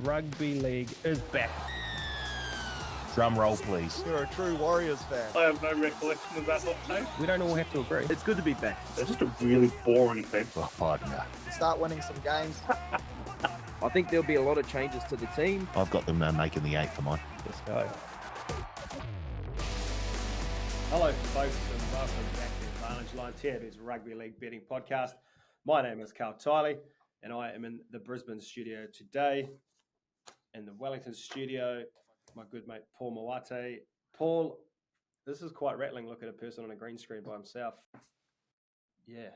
Rugby League is back. Drum roll, please. You're a true Warriors fan. I have no recollection of that hot take. We don't all have to agree. It's good to be back. It's just a really boring thing. Oh, partner. Start winning some games. I think there'll be a lot of changes to the team. I've got them making the 8 for mine. Let's go. Hello, folks, and welcome back to Advantage Line 10, who's Rugby League Betting Podcast. My name is Carl Tiley, and I am in the Brisbane studio today. In the Wellington studio, my good mate Paul Mawate. Paul, this is quite rattling. Look at a person on a green screen by himself. Yeah,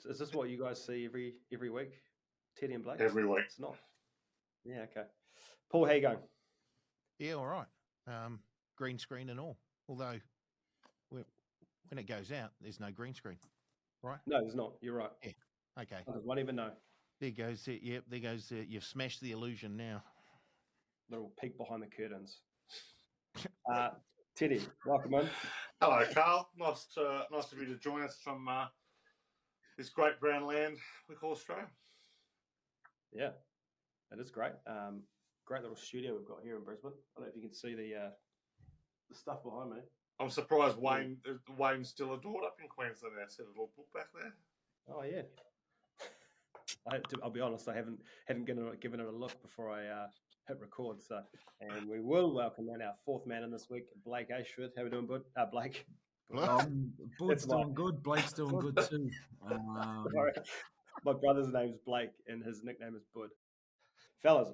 is this what you guys see every week? Teddy and Blake? Every week. It's not. Yeah, okay. Paul, how you going? Yeah, all right. Green screen and all. Although, when it goes out, there's no green screen, right? No, there's not. You're right. Yeah. Okay. I won't even know. There goes. Yep. There goes. You've smashed the illusion now. Little peek behind the curtains. Teddy, welcome in. Hello, Carl. Nice of you to join us from this great brown land we call Australia. Yeah, it is great. Great little studio we've got here in Brisbane. I don't know if you can see the stuff behind me. I'm surprised Wayne's still adored up in Queensland. There's a little book back there. Oh yeah. I'll be honest. I hadn't given it a look before I hit record. So, and we will welcome in our fourth man in this week, Blake Ashford. How we doing, Bud? Blake. Bud's doing good. Blake's doing good too. Sorry. My brother's name's Blake, and his nickname is Bud. Fellas,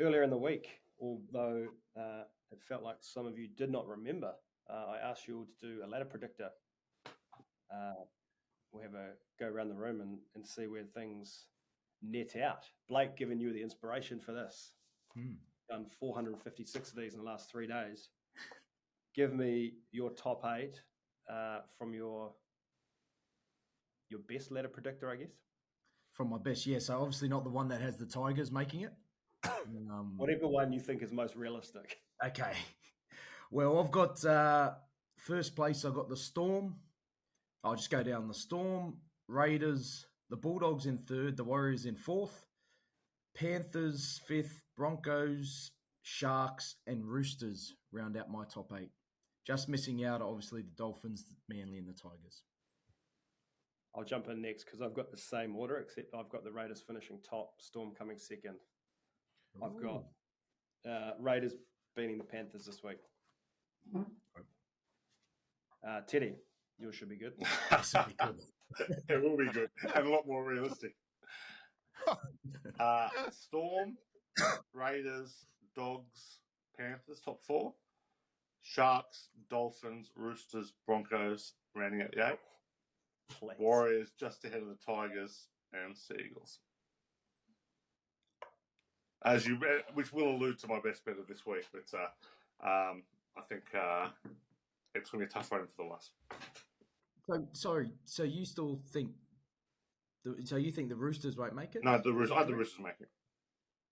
earlier in the week, although it felt like some of you did not remember, I asked you all to do a ladder predictor. We'll have a go around the room and see where things net out. Blake, giving you the inspiration for this. Done 456 of these in the last 3 days. Give me your top 8 from your best ladder predictor, I guess. From my best, yeah. So obviously not the one that has the Tigers making it. Whatever one you think is most realistic. Okay. Well, I've got first place. I've got the Storm. I'll just go down the Storm, Raiders, the Bulldogs in third, the Warriors in fourth, Panthers fifth, Broncos, Sharks, and Roosters round out my top 8. Just missing out, obviously, the Dolphins, Manly, and the Tigers. I'll jump in next because I've got the same order, except I've got the Raiders finishing top, Storm coming second. I've got Raiders beating the Panthers this week. Teddy, yours should be good. It will be good and a lot more realistic. Storm, Raiders, Dogs, Panthers, top 4. Sharks, Dolphins, Roosters, Broncos, rounding out the 8. Please. Warriors just ahead of the Tigers and Seagulls. Which will allude to my best bet of this week, but I think it's going to be a tough one for the last. So you still think? So you think the Roosters won't make it? No, the Roosters make it.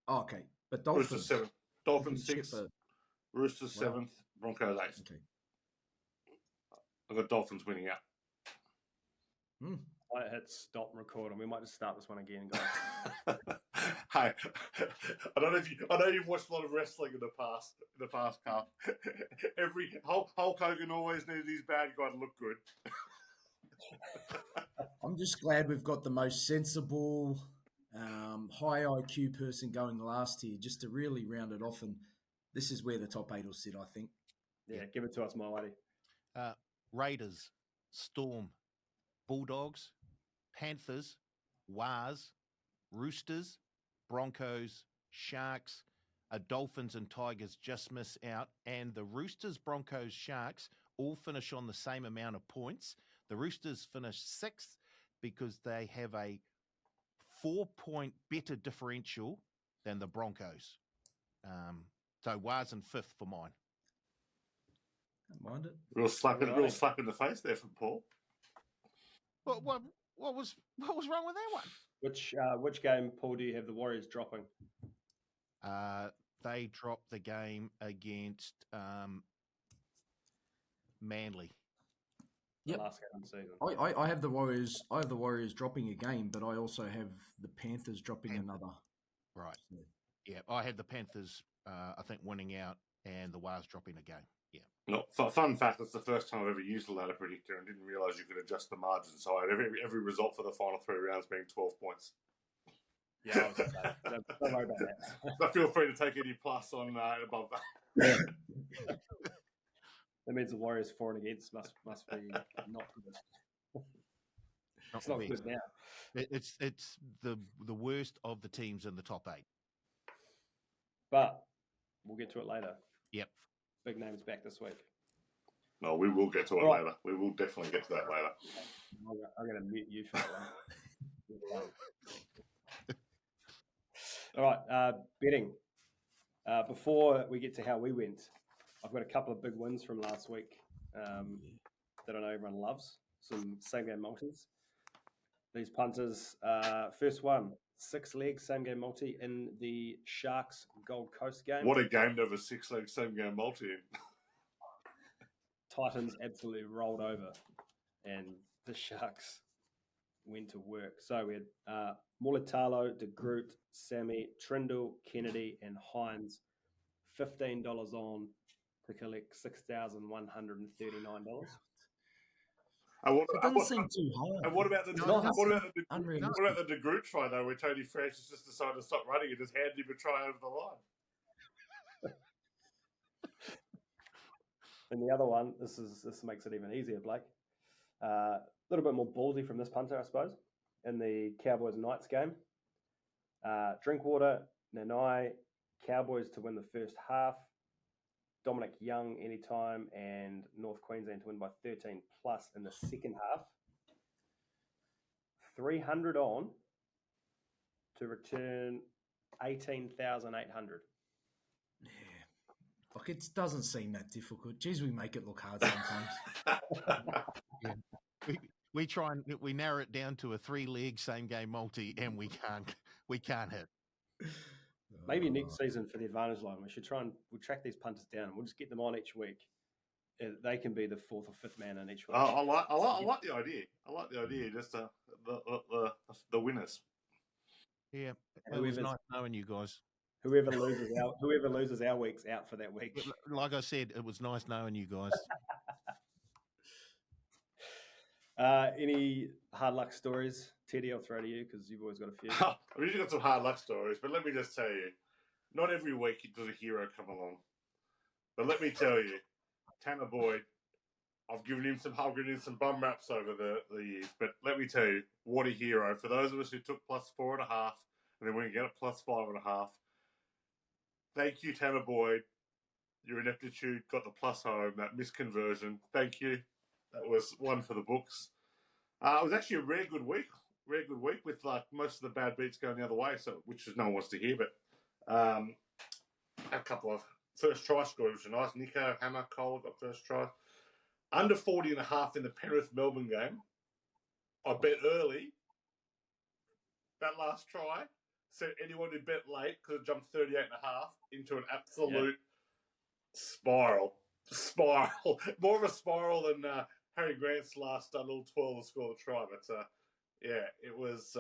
Oh, okay, but Dolphins Roosters 7th, Dolphins 6th, Roosters 7th, Broncos 8th. Okay. I've got Dolphins winning out. I hit stop record, and we might just start this one again, guys. Hey, I know you've watched a lot of wrestling in the past, Carl. Hulk Hogan always knew these bad guys look good. I'm just glad we've got the most sensible, high IQ person going last here, just to really round it off. And this is where the top 8 will sit, I think. Yeah, give it to us, Mawadi. Raiders, Storm, Bulldogs, Panthers, Wars, Roosters, Broncos, Sharks, Dolphins and Tigers just miss out. And the Roosters, Broncos, Sharks all finish on the same amount of points. The Roosters finish 6th because they have a 4-point better differential than the Broncos. So Wars in 5th for mine. Don't mind it. Real slap in the face there from Paul. What was wrong with that one? Which game, Paul, do you have the Warriors dropping? They dropped the game against Manly. Yep. Last game of the season. I have the Warriors. I have the Warriors dropping a game, but I also have the Panthers dropping another. Right. Yeah, I had the Panthers, I think, winning out and the Wars dropping a game. Yeah. No, fun fact, it's the first time I've ever used a ladder predictor and didn't realise you could adjust the margin. So I had every result for the final 3 rounds being 12 points. Yeah, I was gonna say, don't worry about that. But feel free to take any plus on above that. That means the Warriors for and against must be not good. It's not good now. It's the worst of the teams in the top 8. But we'll get to it later. Yep. Big names back this week. No, we will get to it later. We will definitely get to that later. I'm going to mute you for that one. All right, betting. Before we get to how we went, I've got a couple of big wins from last week that I know everyone loves. Some same-game multis. These punters, first one, 6-leg same-game multi in the Sharks Gold Coast game. What a game to have a 6-leg same-game multi in. Titans absolutely rolled over, and the Sharks went to work. So we had Mulatalo, De Groot, Sammy, Trindle, Kennedy, and Hines. $15 on to collect $6,139. It doesn't seem too high. And what about the De Groot try though, where Tony Francis just decided to stop running and just handed him a try over the line? And the other one, this makes it even easier, Blake. A little bit more ballsy from this punter, I suppose, in the Cowboys Knights game. Drinkwater, Nanai, Cowboys to win the first half. Dominic Young anytime, and North Queensland to win by 13 plus in the second half. 300 on to return 18,800. Yeah. Like, it doesn't seem that difficult. Jeez, we make it look hard sometimes. Yeah. We try and we narrow it down to a 3-leg same game multi, and we can't hit. Maybe next season for the advantage line, we should we'll track these punters down, and we'll just get them on each week. They can be the 4th or 5th man in each week. I like the idea. I like the idea. Just the winners. Yeah, it was nice knowing you guys. Whoever loses our week's out for that week. Like I said, it was nice knowing you guys. Any hard luck stories? Teddy, I'll throw to you because you've always got a few. I've usually got some hard luck stories, but let me just tell you, not every week does a hero come along. But let me tell you, Tanner Boyd, I've given him some bum raps over the years, but let me tell you, what a hero. For those of us who took +4.5 and then we get a +5.5, thank you, Tanner Boyd. Your ineptitude got the plus home, that misconversion. Thank you. That was one for the books. It was actually a rare good week with like most of the bad beats going the other way, so which is no one wants to hear, but a couple of first try scores, which are nice. Nico, Hammer, Cole got first try. Under 40.5 in the Penrith-Melbourne game. I bet early that last try. So anyone who bet late could have jumped 38.5 into an absolute spiral. More of a spiral than Harry Grant's last little 12 to score the try. But it was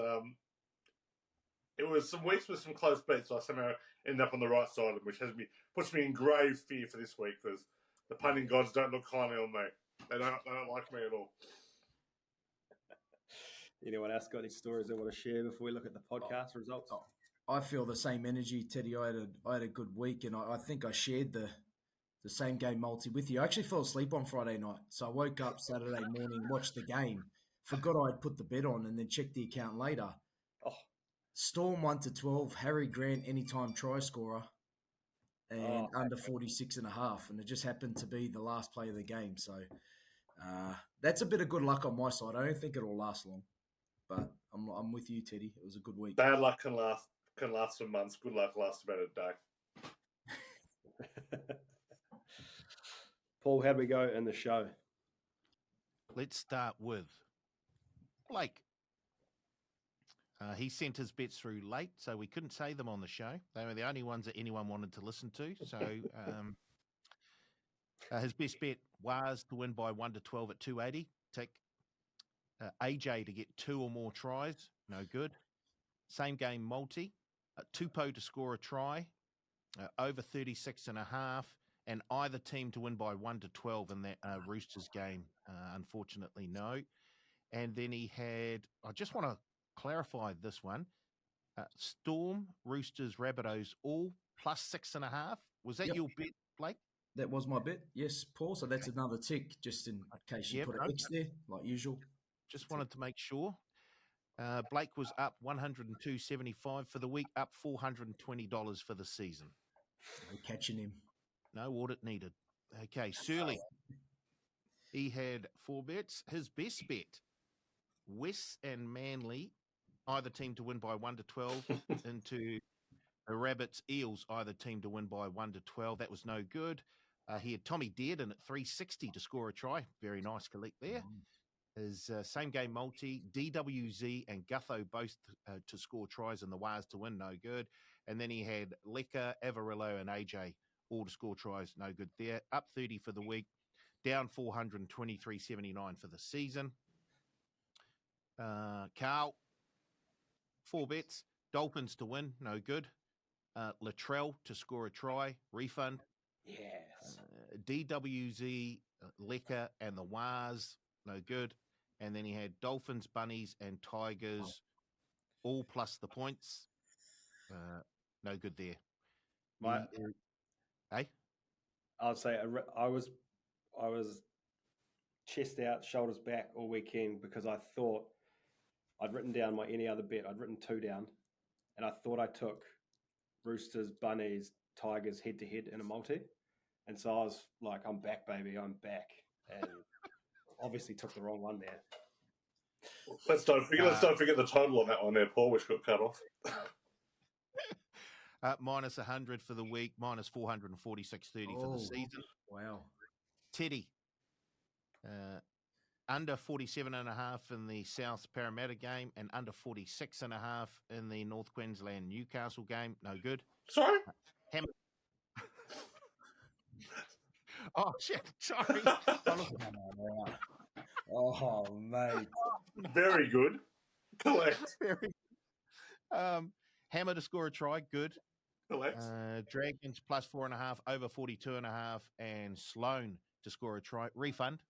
some weeks with some close beats. So I somehow ended up on the right side of them, which puts me in grave fear for this week because the punting gods don't look kindly on me. They don't like me at all. Anyone else got any stories they want to share before we look at the podcast results? I feel the same energy, Teddy. I had a good week, and I think I shared the same game multi with you. I actually fell asleep on Friday night, so I woke up Saturday morning, watched the game, forgot I'd put the bet on, and then checked the account later. Storm 1-12, Harry Grant anytime try scorer, and under 46.5, and it just happened to be the last play of the game. So that's a bit of good luck on my side. I don't think it'll last long, but I'm with you, Teddy. It was a good week. Bad luck can last for months. Good luck lasts about a day. Paul, how'd we go in the show? Let's start with Blake. He sent his bets through late, so we couldn't say them on the show. They were the only ones that anyone wanted to listen to. So his best bet was to win by 1-12 at 280. Tick. AJ to get 2 or more tries. No good. Same game multi. Tupou to score a try, over 36.5, and either team to win by 1-12 in that Roosters game. Unfortunately, no. And then he had, I just want to clarify this one, Storm, Roosters, Rabbitohs, all plus 6.5. Was that Yep. your bet, Blake? That was my bit. Yes, Paul. So that's another tick, just in case you Yep, put an okay. X there, like usual. Just wanted to make sure. Blake was up 102.75 for the week, up $420 for the season. No catching him. No audit needed. Okay, Surly. He had 4 bets. His best bet, West and Manly, either team to win by 1-12, into the Rabbits, Eels, either team to win by 1-12. That was no good. He had Tommy Dearden at 360 to score a try. Very nice collect there. His same game multi, DWZ and Gutho both to score tries and the Wars to win, no good. And then he had Lecker, Avarillo, and AJ all to score tries, no good there. Up 30 for the week, down 423.79 for the season. Carl, 4 bets, Dolphins to win, no good. Latrell to score a try, refund. Yes. DWZ, Lecker, and the Wars, no good. And then he had Dolphins, Bunnies, and Tigers, all plus the points. No good there. Hey? I'd say I was chest out, shoulders back all weekend because I thought I'd written down my any other bet. I'd written 2 down, and I thought I took Roosters, Bunnies, Tigers head to head in a multi, and so I was like, "I'm back, baby, I'm back," and obviously took the wrong one there. Let's don't forget the total on that one there, Paul, which got cut off. Minus 100 for the week, minus 446.30 for the season. Wow. Teddy, under 47.5 in the South Parramatta game and under 46.5 in the North Queensland Newcastle game. No good. Sorry? Oh, shit. Sorry. Oh, mate. Very good. Collect. Hammer to score a try. Good. Collect. Dragons plus 4.5, over 42.5, and Sloan to score a try. Refund.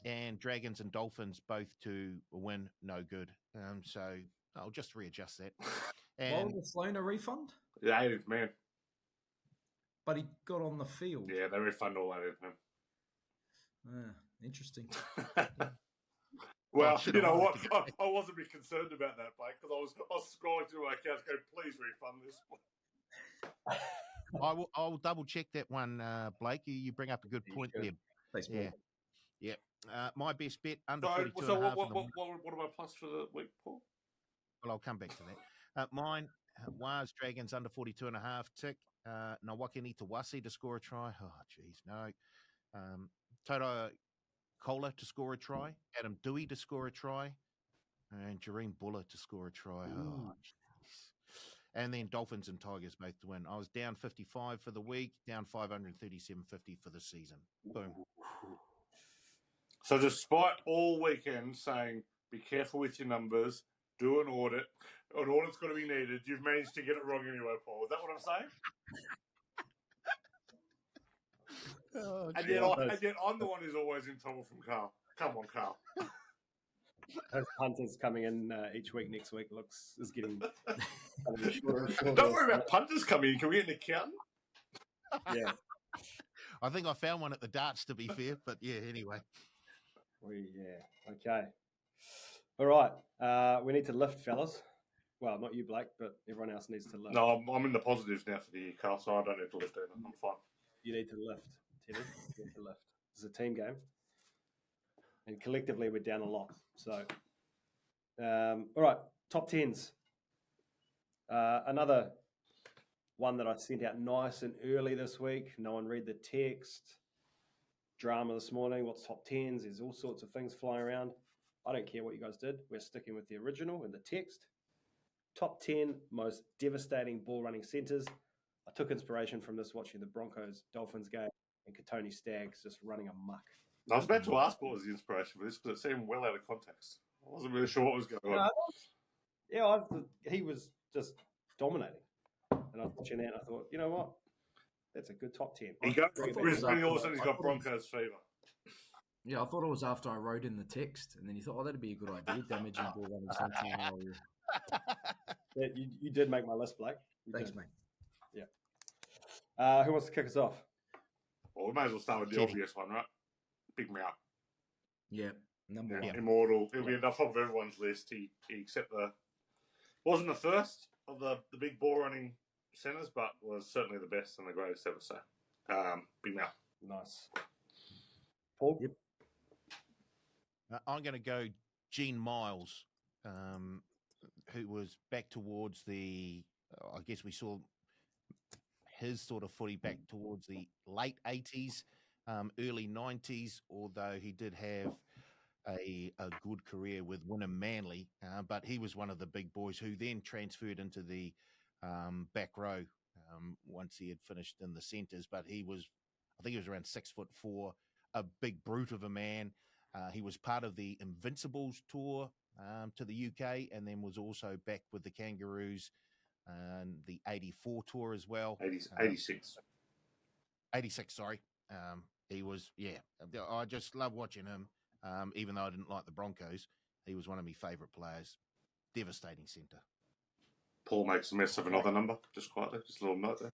And Dragons and Dolphins both to win. No good. So I'll just readjust that. Why And was Sloan a refund? Yeah, 80th man. But he got on the field. Yeah, they refund all 80th man. Interesting. Well, shit, you know I what? wanted I wasn't a bit concerned about that, Blake, because I was scrolling through my accounts going, please refund this. I'll double check that one, Blake. You bring up a good point there. Thanks, Paul. Yeah. Yeah. My best bet under So 42 what and a half. am I plus for the week, Paul? Well, I'll come back to that. Mine, Wars Dragons under 42.5 tick. Nawakini Tawasi to score a try. Oh, geez, no. Toto Kola to score a try. Adam Dewey to score a try. And Jareem Buller to score a try. Oh, jeez. And then Dolphins and Tigers both to win. I was down 55 for the week, down 537.50 for the season. Boom. So despite all weekend saying, be careful with your numbers, do an audit, an audit's got to be needed, you've managed to get it wrong anyway, Paul. Is that what I'm saying? Oh, And yet I'm the one who's always in trouble from Carl. Come on, Carl. Those punters coming in each week next week is getting shorter and shorter. Don't worry about punters coming in. Can we get an accountant? Yeah. I think I found one at the darts, to be fair. But yeah, anyway. Okay. All right. We need to lift, fellas. Well, not you, Blake, but everyone else needs to lift. No, I'm in the positives now for the year, Carl, so I don't need to lift either. I'm fine. You need to lift, Teddy. You need to lift. It's a team game. And collectively, we're down a lot. So, all right, top 10s. Another one that I sent out nice and early this week. No one read the text. Drama this morning. What's top 10s? There's all sorts of things flying around. I don't care what you guys did. We're sticking with the original and the text. Top 10 most devastating ball running centers. I took inspiration from this watching the Broncos-Dolphins game and Katoni Staggs just running amok. I was about to ask what was the inspiration for this because it seemed well out of context. I wasn't really sure what was going on. Yeah, he was just dominating. And I was watching that and I thought, you know what? That's a good top 10. He goes I to thought it was Brisbane, all of a after- sudden he's I got thought it was- Broncos fever. Yeah, I thought it was after I wrote in the text, and then you thought, oh, that'd be a good idea, damaging ball running centre. Yeah, you did make my list, Blake. You Thanks, did. mate. Who wants to kick us off? Well, we may as well start with the Teddy. obvious one, right? Pick me up. Yeah, number one. Immortal. He'll be at the top of everyone's list. He except wasn't the first of the big ball running centres, but was certainly the best and the greatest ever. So, big me up. Nice. Paul? Yep. I'm going to go Gene Miles, who was back towards the, I guess we saw his sort of footy back towards the late 80s, early 90s, although he did have a good career with Wynnum Manly, but he was one of the big boys who then transferred into the back row once he had finished in the centres. But he was, I think he was around 6'4", a big brute of a man. He was part of the Invincibles tour to the UK, and then was also back with the Kangaroos and the 84 tour as well. 86. 86, sorry. He was, I just love watching him. Even though I didn't like the Broncos, he was one of my favourite players. Devastating centre. Paul makes a mess of another number, just quietly. Just a little note there.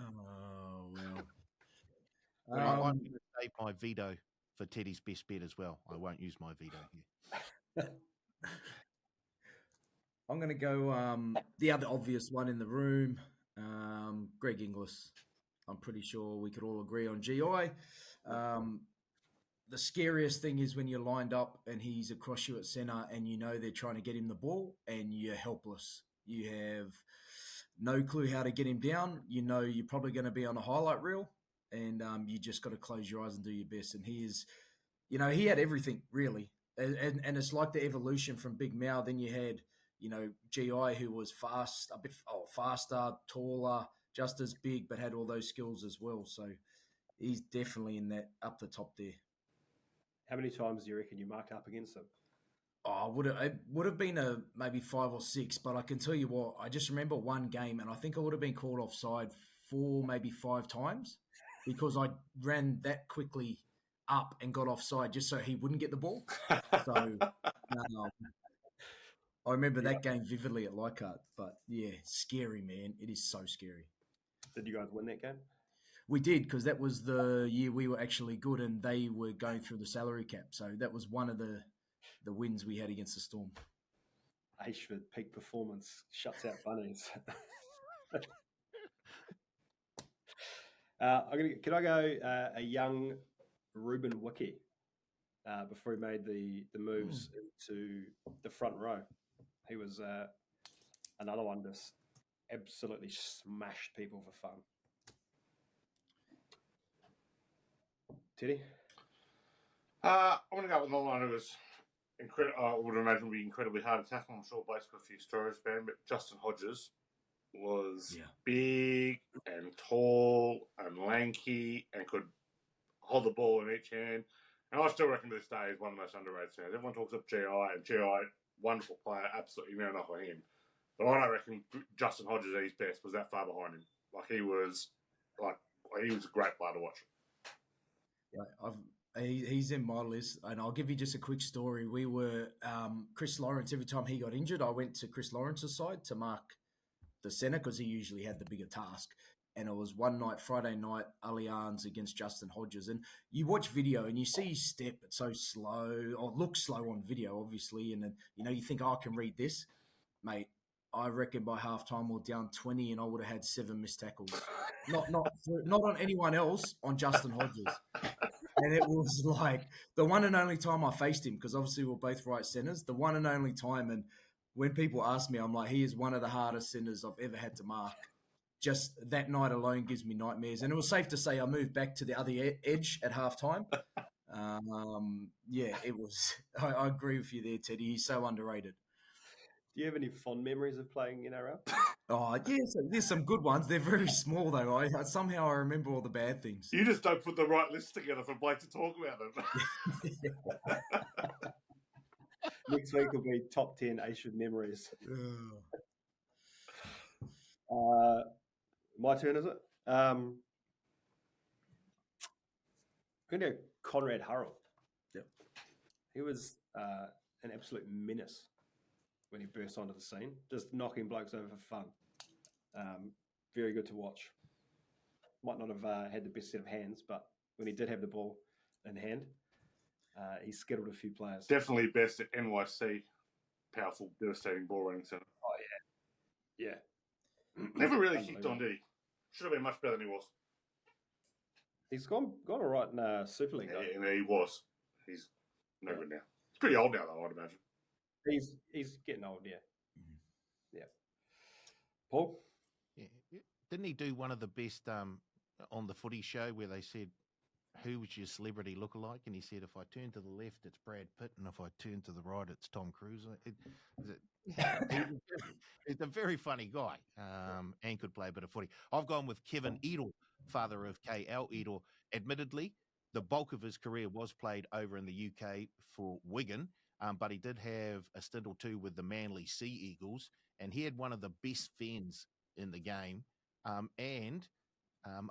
Oh, well. I'm going to save my veto for Teddy's best bet as well. I won't use my veto here. I'm going to go the other obvious one in the room, Greg Inglis. I'm pretty sure we could all agree on GI. The scariest thing is when you're lined up and he's across you at centre and you know they're trying to get him the ball and you're helpless. You have no clue how to get him down. You know you're probably going to be on a highlight reel and you just got to close your eyes and do your best. And he is, he had everything really. And it's like the evolution from Big Mao. Then you had, GI, who was fast, a bit faster, taller, just as big, but had all those skills as well. So he's definitely in that up the top there. How many times do you reckon you marked up against him? Oh, it would have been maybe 5 or 6, but I can tell you what, I just remember one game, and I think I would have been called offside 4, maybe 5 times, because I ran that quickly up and got offside just so he wouldn't get the ball. So I remember that game vividly at Leichhardt. But yeah, scary, man. It is so scary. Did you guys win that game? We did, because that was the year we were actually good and they were going through the salary cap. So that was one of the wins we had against the Storm. Ashford peak performance shuts out bunnies. Can I go a young Ruben Wiki before he made the moves into the front row? He was another one just absolutely smashed people for fun. Teddy? I'm going to go with another one who was incredible. I would imagine would be incredibly hard to tackle. I'm sure Blake's got a few stories about him, but Justin Hodges was big and tall and lanky and could hold the ball in each hand. And I still reckon to this day he's one of the most underrated centers. Everyone talks up GI, and GI, wonderful player, absolutely no knock on him. But I don't reckon Justin Hodges at his best was that far behind him. He was a great player to watch. Yeah, he's in my list, and I'll give you just a quick story. We were Chris Lawrence. Every time he got injured, I went to Chris Lawrence's side to mark the centre because he usually had the bigger task. And it was one night, Friday night, Allianz against Justin Hodges. And you watch video and you see his step, it's so slow, or looks slow on video, obviously. And then, you think, I can read this. Mate, I reckon by halftime we're down 20 and I would have had 7 missed tackles. Not on anyone else, on Justin Hodges. And it was like the one and only time I faced him, because obviously we're both right centres, the one and only time. And when people ask me, I'm like, he is one of the hardest centres I've ever had to mark. Just that night alone gives me nightmares. And it was safe to say I moved back to the other edge at halftime. It was. I agree with you there, Teddy. He's so underrated. Do you have any fond memories of playing NRL? Oh, yes, there's some good ones. They're very small, though. Somehow I remember all the bad things. You just don't put the right list together for Blake to talk about them. Next week will be top 10 Asian memories. My turn, is it? I'm going to go Conrad Hurrell. Yep. He was an absolute menace when he burst onto the scene, just knocking blokes over for fun. Very good to watch. Might not have had the best set of hands, but when he did have the ball in hand, he skittled a few players. Definitely best at NYC. Powerful, devastating ball running centre. Oh, yeah. Never really kicked on, did he? Should have been much better than he was. He's gone all right in Super League, though. Yeah, he was. He's no good now. He's pretty old now, though, I'd imagine. He's getting old, yeah. Yeah. Paul? Yeah. Didn't he do one of the best on the footy show where they said, who was your celebrity lookalike? And he said, if I turn to the left, it's Brad Pitt, and if I turn to the right, it's Tom Cruise. He's a very funny guy and could play a bit of footy. I've gone with Kevin Edel, father of KL Edel. Admittedly, the bulk of his career was played over in the UK for Wigan, but he did have a stint or two with the Manly Sea Eagles, and he had one of the best fens in the game and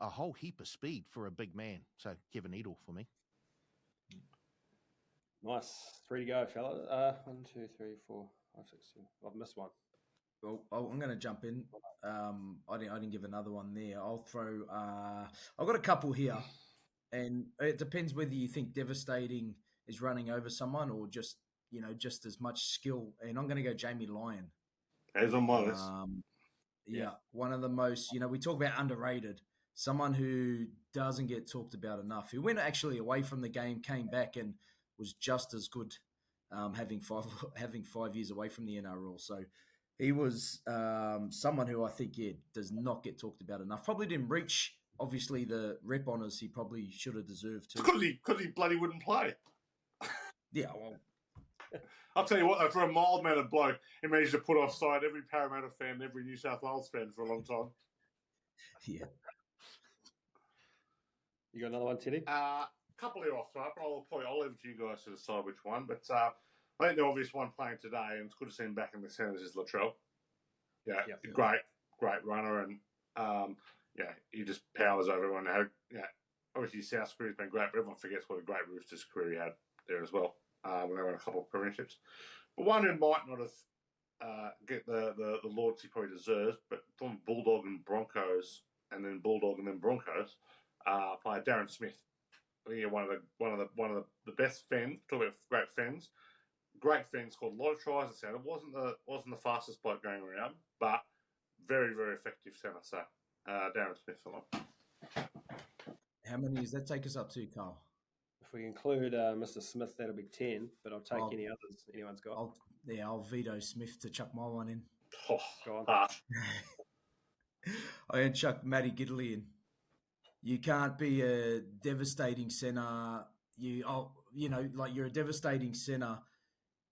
a whole heap of speed for a big man. So Kevin Edel for me. Nice. 3 to go, fella. 1, 2, 3, 4, 5, 6, 7. I've missed one. Well, I'm going to jump in. I didn't give another one there. I'll throw. I've got a couple here, and it depends whether you think devastating is running over someone or just as much skill. And I'm going to go Jamie Lyon. As on my list. Yeah, one of the most. We talk about underrated. Someone who doesn't get talked about enough. Who went actually away from the game, came back, and was just as good. Having 5 years away from the NRL, so. He was someone who I think, does not get talked about enough. Probably didn't reach, obviously, the rep honours he probably should have deserved to. Because he bloody wouldn't play. Yeah, well. I'll tell you what, though, for a mild-mannered bloke, he managed to put offside every Parramatta fan, every New South Wales fan for a long time. Yeah. You got another one, Teddy? Couple here off top. I'll leave it to you guys to decide which one, but... I think the obvious one playing today, and it's good to see him back in the centres, is Latrell. Yeah, yep. Great runner, and he just powers over everyone. Obviously South's career's been great, but everyone forgets what a great Roosters career he had there as well when they won a couple of premierships. But one who might not have get the laudits he probably deserves, but from Bulldog and Broncos, and then Bulldog and then Broncos, player Darren Smith. I think one of the best fens. Talk about great fens. Great fens, scored a lot of tries at centre. Wasn't the fastest bloke going around, but very, very effective centre. So Darren Smith for one. How many does that take us up to, Carl? If we include Mr. Smith, that'll be 10. But I'll take any others anyone's got. I'll veto Smith to chuck my one in. Oh, go on. I had chuck Matty Gidley in. You can't be a devastating centre. You're a devastating centre.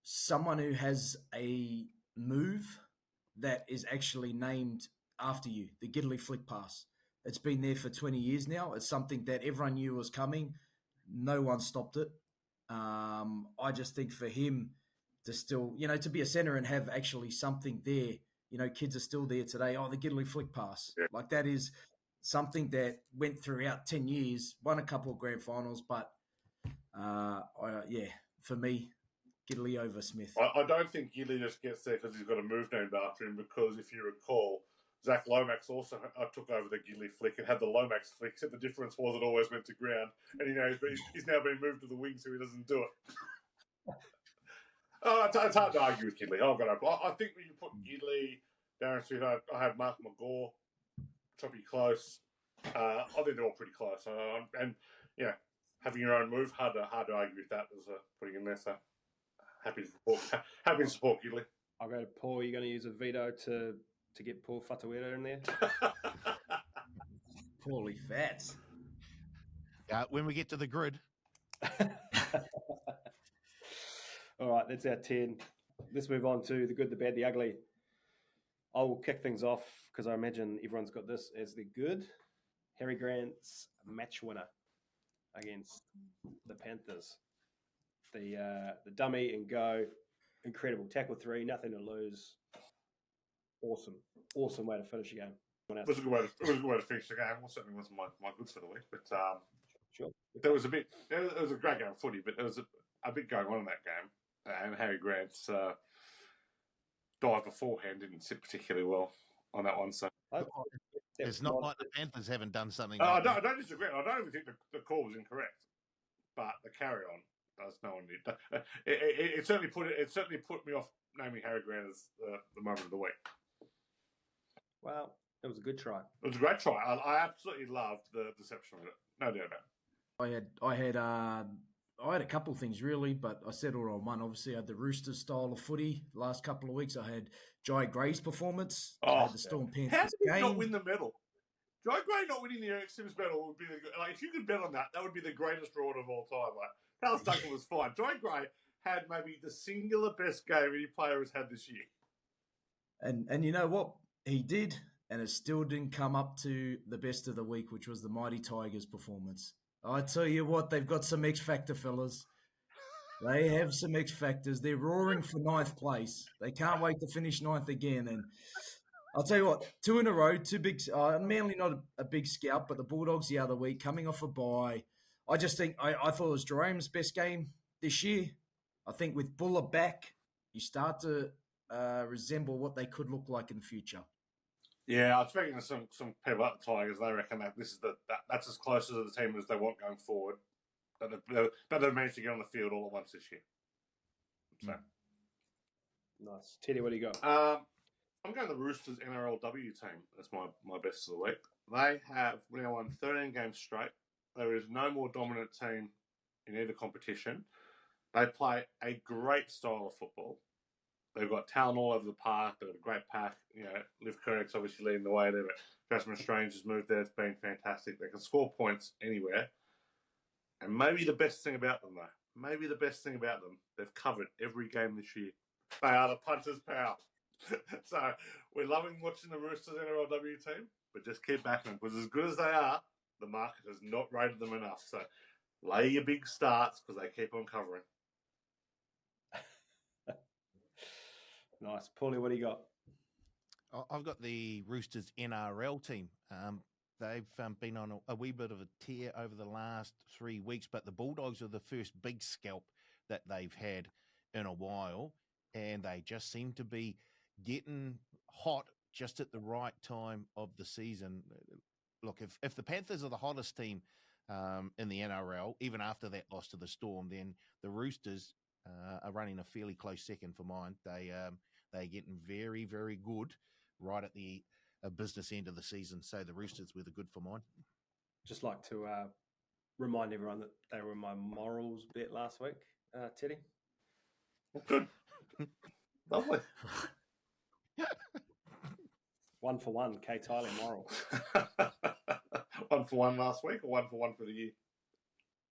Someone who has a move that is actually named after you, the Gidley flick pass. It's been there for 20 years now. It's something that everyone knew was coming. No one stopped it. I just think for him to still, to be a centre and have actually something there, kids are still there today. Oh, the Gidley flick pass. Yeah. Like that is something that went throughout 10 years, won a couple of grand finals, but for me, Gidley over Smith. I don't think Gidley just gets there because he's got a move named after him, because if you recall, Zach Lomax also took over the Gidley flick and had the Lomax flick, except the difference was it always went to ground. And he's now been moved to the wing, so he doesn't do it. It's hard to argue with Gidley. I think when you put Gidley, Darren Smith, I had Mark McGaw, choppy close. I think they're all pretty close. Having your own move, hard to argue with that as putting in there. So happy to support Gidley. I'll go to Paul. You're going to use a veto to get Paul Whatuira in there? Paulie Fats. When we get to the grid. All right, that's our 10. Let's move on to the good, the bad, the ugly. I will kick things off because I imagine everyone's got this as the good. Harry Grant's match winner against the Panthers. The dummy and go incredible. Tackle 3, nothing to lose. Awesome way to finish the game. It was a good way to finish the game. Well, certainly wasn't my goods for the week, but Sure. there was a bit. It was a great game of footy, but there was a bit going on in that game, and Harry Grant's dive beforehand didn't sit particularly well on that one. So It's not like the Panthers haven't done something. I like that. don't disagree. I don't even think the call was incorrect, but the carry on does no one need. It certainly put me off naming Harry Grant as the moment of the week. Well, it was a good try. It was a great try. I absolutely loved the deception of it. No doubt about it. I had a couple of things really, but I settled on one. Obviously, I had the Roosters style of footy. Last couple of weeks, I had Jai Gray's performance. I had the Storm Panthers How did he game. not win the medal? Jai Gray not winning the Eric Sims medal would be if you could bet on that, that would be the greatest reward of all time. Like Hal Duncan was fine. Jai Gray had maybe the singular best game any player has had this year. And you know what? He did, and it still didn't come up to the best of the week, which was the Mighty Tigers performance. I tell you what, they've got some X Factor, fellas. They have some X Factors. They're roaring for 9th place. They can't wait to finish 9th again. And I'll tell you what, 2 in a row, 2 big. Manly not a big scalp, but the Bulldogs the other week coming off a bye. I just think I thought it was Jerome's best game this year. I think with Buller back, you start to resemble what they could look like in the future. Yeah, I was speaking to some people at the Tigers. They reckon that this is that's as close to the team as they want going forward. That they've managed to get on the field all at once this year. So Nice. Teddy, what do you got? I'm going the Roosters NRLW team. That's my best of the week. They have now won 13 games straight. There is no more dominant team in either competition. They play a great style of football. They've got talent all over the park. They've got a great pack. You know, Liv Koenig's obviously leading the way there, but Jasmine Strange has moved there. It's been fantastic. They can score points anywhere. And maybe the best thing about them, they've covered every game this year. They are the punters' power. So we're loving watching the Roosters NRLW team, but just keep backing them because as good as they are, the market has not rated them enough. So lay your big starts because they keep on covering. Nice. Paulie, what do you got? I've got the Roosters NRL team. They've been on a wee bit of a tear over the last 3 weeks, but the Bulldogs are the first big scalp that they've had in a while, and they just seem to be getting hot just at the right time of the season. Look, if the Panthers are the hottest team in the NRL, even after that loss to the Storm, then the Roosters are running a fairly close second for mine. They're getting very, very good right at the business end of the season. So the Roosters were the good for mine. Just like to remind everyone that they were my morals bet last week, Teddy. Good. Lovely. 1 for 1, Kay Tyler moral. 1 for 1 last week or 1 for 1 for the year?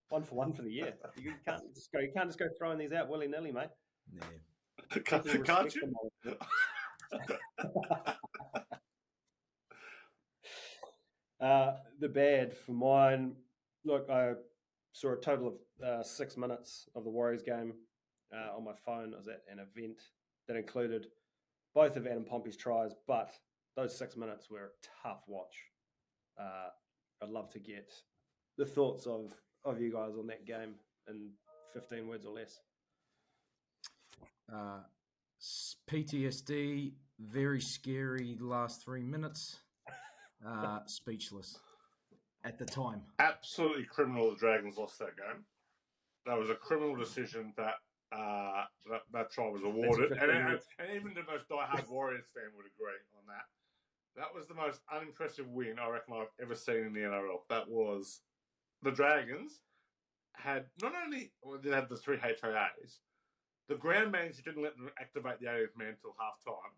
1 for 1 for the year. You can't just go throwing these out willy nilly, mate. Yeah. Can't you? The bad for mine. Look, I saw a total of 6 minutes of the Warriors game on my phone. I was at an event that included both of Adam Pompey's tries, but those 6 minutes were a tough watch. I'd love to get the thoughts of you guys on that game in 15 words or less. PTSD, very scary last 3 minutes. Speechless at the time. Absolutely criminal the Dragons lost that game. That was a criminal decision that try was awarded. And even the most diehard Warriors fan would agree on that. That was the most unimpressive win I reckon I've ever seen in the NRL. That was the Dragons had not only did they have the 3 HIAs, the ground manager didn't let them activate the 80th man until half time.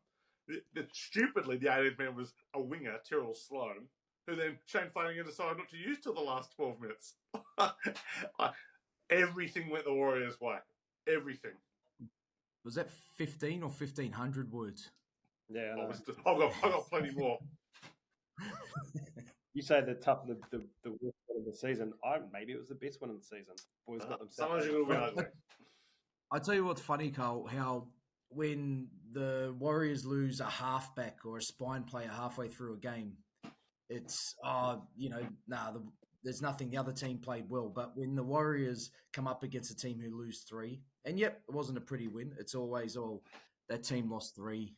Stupidly, the 80th man was a winger, Tyrrell Sloan, who then Shane Flanagan decided not to use till the last 12 minutes. Everything went the Warriors' way. Everything. Was that 15 or 1,500 words? Yeah, I know. I've got plenty more. You say the worst one of the season. Maybe it was the best one of the season. Boys got themselves. Sometimes you're going to be ugly. I tell you what's funny, Carl, how when the Warriors lose a halfback or a spine player halfway through a game, it's there's nothing. The other team played well, but when the Warriors come up against a team who lose three, and yep, it wasn't a pretty win. It's always that team lost three.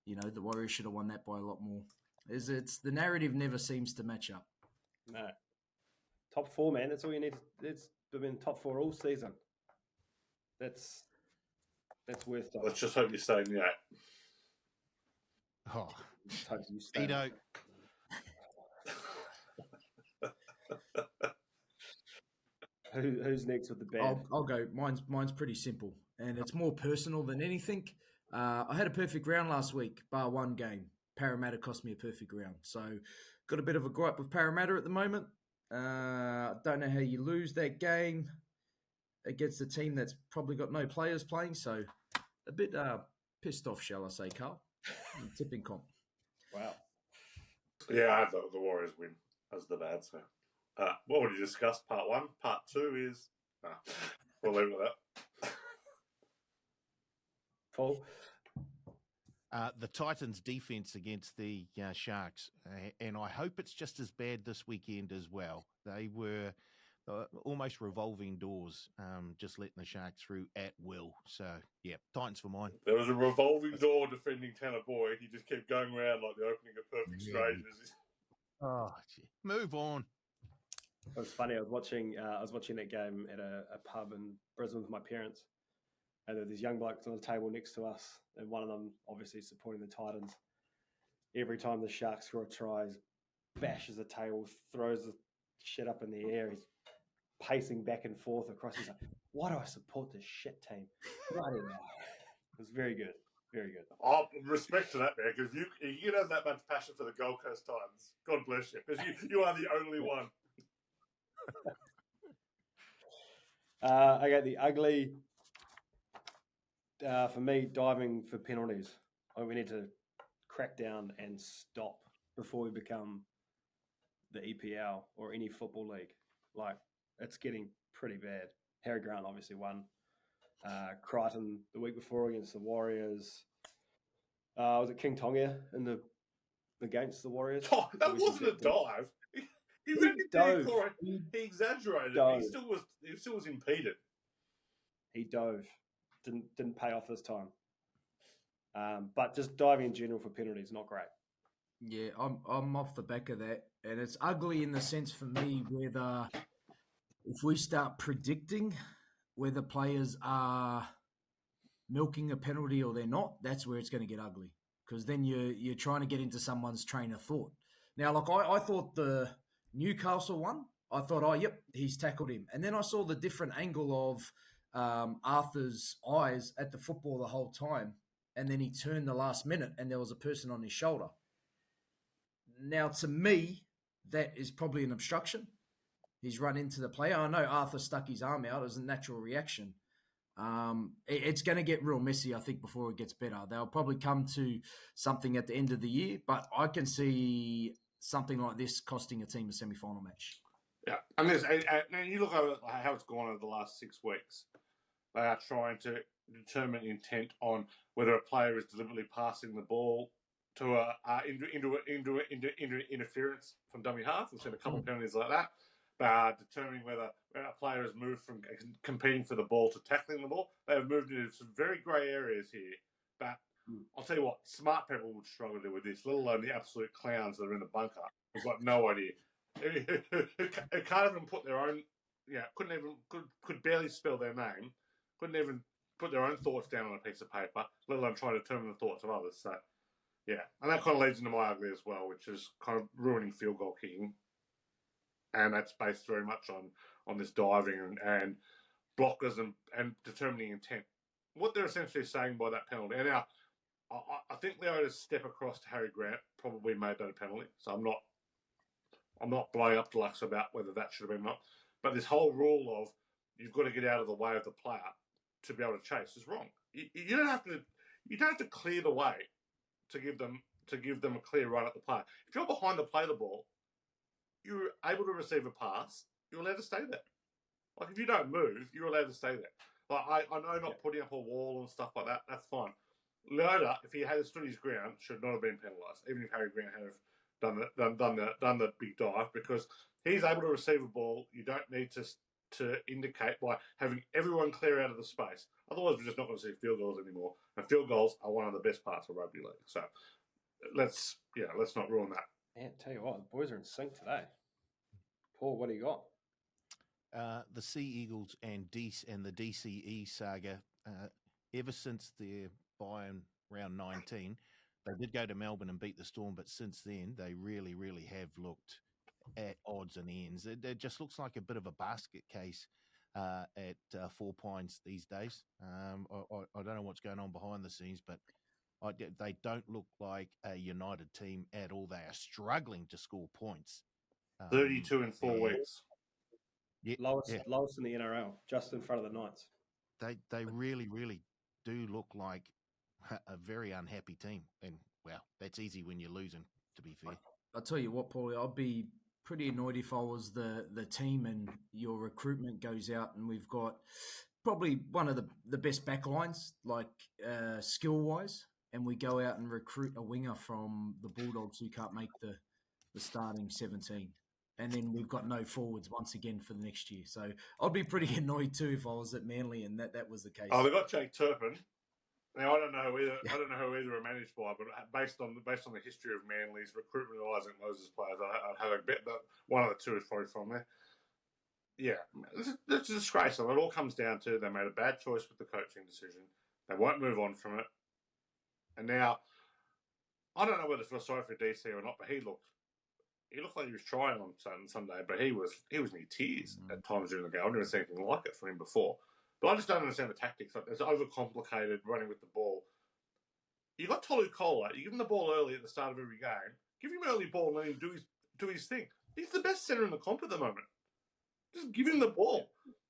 The Warriors should have won that by a lot more. It's the narrative never seems to match up. No. Top four, man. That's all you need. It's been top four all season. That's worth it. Let's just hope you stay in the 8. Oh, Just hope you stay. Tito, Who's next with the band? I'll go. Mine's pretty simple, and it's more personal than anything. I had a perfect round last week, bar one game. Parramatta cost me a perfect round, so got a bit of a gripe with Parramatta at the moment. Don't know how you lose that game against a team that's probably got no players playing, so a bit pissed off, shall I say, Carl? Tipping comp. Wow. Yeah, I have the Warriors win as the bad. So, what already discussed part 1. Part 2 is we'll leave it at that. Paul? the Titans' defense against the Sharks, and I hope it's just as bad this weekend as well. They were almost revolving doors, just letting the Sharks through at will. So, yeah, Titans for mine. There was a revolving door defending Tanner Boyd. He just kept going around like the opening of Perfect Strangers. Oh, gee. Move on. It was funny. I was watching that game at a pub in Brisbane with my parents, and there were these young blokes on the table next to us, and one of them obviously supporting the Titans. Every time the Sharks score a try, he bashes the table, throws the shit up in the air. He's pacing back and forth across. He's like, "Why do I support this shit team?" Right in there. It was very good. Very good. Oh, respect to that, man, because you don't have that much passion for the Gold Coast Titans. God bless you, because you are the only one. Okay, the ugly for me, diving for penalties. We need to crack down and stop before we become the EPL or any football league. Like, it's getting pretty bad. Harry Grant obviously won. Crichton the week before against the Warriors. Was it King Tonga against the Warriors? Oh, that wasn't a dive. He ran into dove. He exaggerated. Dove. He still was impeded. He dove. Didn't pay off this time. But just diving in general for penalties, not great. Yeah, I'm off the back of that, and it's ugly in the sense for me whether if we start predicting whether players are milking a penalty or they're not, that's where it's going to get ugly, because then you're trying to get into someone's train of thought. Now, like I thought the Newcastle one, I thought, oh, yep, he's tackled him, and then I saw the different angle of Arthur's eyes at the football the whole time, and then he turned the last minute and there was a person on his shoulder. Now, to me, that is probably an obstruction. He's run into the player. I know Arthur stuck his arm out as a natural reaction. It's going to get real messy, I think, before it gets better. They'll probably come to something at the end of the year, but I can see something like this costing a team a semi-final match. Yeah, and you look at how it's gone over the last 6 weeks. They are trying to determine intent on whether a player is deliberately passing the ball to into interference from dummy half. We've seen a couple of penalties like that. Determining whether a player has moved from competing for the ball to tackling the ball. They have moved into some very grey areas here. But I'll tell you what, smart people would struggle with this, let alone the absolute clowns that are in the bunker. They've got no idea. Who can't even put their own, could barely spell their name, couldn't even put their own thoughts down on a piece of paper, let alone try to determine the thoughts of others. So, yeah. And that kind of leads into my ugly as well, which is kind of ruining field goal kicking. And that's based very much on this diving and blockers and determining intent. What they're essentially saying by that penalty. And now, I think Leota's step across to Harry Grant probably made that a penalty. So I'm not blowing up deluxe about whether that should have been or not. But this whole rule of you've got to get out of the way of the player to be able to chase is wrong. You don't have to clear the way to give them a clear run at the player. If you're behind to play the ball, you're able to receive a pass, you're allowed to stay there. Like, if you don't move, you're allowed to stay there. Like I know not putting up a wall and stuff like that. That's fine. Leota, if he had stood his ground, should not have been penalised, even if Harry Grant had done the big dive, because he's able to receive a ball. You don't need to indicate by having everyone clear out of the space. Otherwise, we're just not going to see field goals anymore. And field goals are one of the best parts of rugby league. So let's not ruin that. Man, tell you what, the boys are in sync today. Paul, what do you got? The Sea Eagles and the DCE saga, ever since their bye in round 19, they did go to Melbourne and beat the Storm, but since then they really, really have looked at odds and ends. It just looks like a bit of a basket case at Four Pines these days. I don't know what's going on behind the scenes, but they don't look like a united team at all. They are struggling to score points. 32 in 4 weeks. Yeah, Lowest in the NRL, just in front of the Knights. They really, really do look like a very unhappy team. And, well, that's easy when you're losing, to be fair. I'll tell you what, Paulie, I'd be pretty annoyed if I was the team and your recruitment goes out and we've got probably one of the best backlines, like skill-wise, and we go out and recruit a winger from the Bulldogs who can't make the starting 17. And then we've got no forwards once again for the next year. So I'd be pretty annoyed too if I was at Manly and that was the case. Oh, they got Jake Turpin. Now I don't know who either are managed by, but based on the history of Manly's recruitment of Isaac Moses players, I'd have a bet that one of the two is probably from there. Yeah, it's a disgrace. It all comes down to they made a bad choice with the coaching decision. They won't move on from it, and now I don't know whether to feel sorry for DC or not, but he looked like he was trying on Sunday, but he was near tears at times during the game. I've never seen anything like it from him before. But I just don't understand the tactics. Like, it's overcomplicated running with the ball. You got Tolu Kola. You give him the ball early at the start of every game. Give him early ball and let him do his thing. He's the best centre in the comp at the moment. Just give him the ball.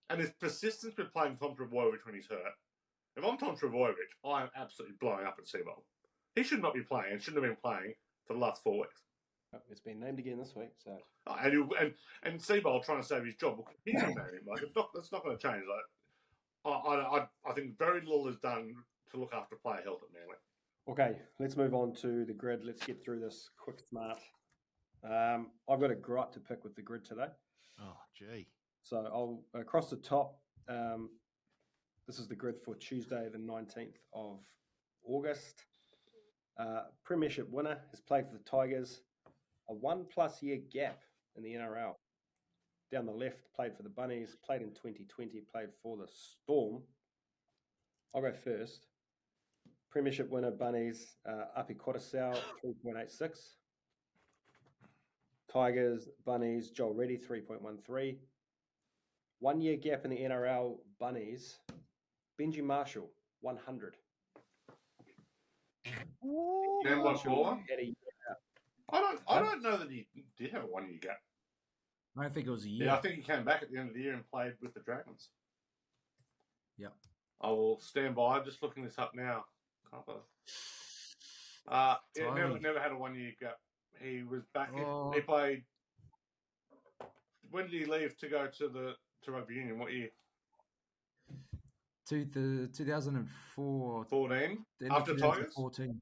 And his persistence with playing Tom Trbojevic when he's hurt. If I'm Tom Trbojevic, I am absolutely blowing up at Seabold. He should not be playing and shouldn't have been playing for the last 4 weeks. It's been named again this week. So and Seabold trying to save his job will continue to name him. Like, that's not going to change. Like, I think very little is done to look after player health at Manly. Okay, let's move on to the grid. Let's get through this quick, smart. I've got a gripe to pick with the grid today. Oh, gee. So I'll across the top. This is the grid for Tuesday, the 19th of August. Premiership winner has played for the Tigers. A 1+ year gap in the NRL. Down the left, played for the Bunnies, played in 2020, played for the Storm. I'll go first. Premiership winner, Bunnies, Api Kotesau, 3.86. Tigers, Bunnies, Joel Reddy, 3.13. 1 year gap in the NRL, Bunnies, Benji Marshall, 100. Damn like baller. I don't know that he did have a 1 year gap. I don't think it was a year. Yeah, I think he came back at the end of the year and played with the Dragons. Yep. I will stand by. Just looking this up now. Never had a 1 year gap. He was back. He played. When did he leave to go to rugby union? What year? 2004. 14. After Tigers. 14.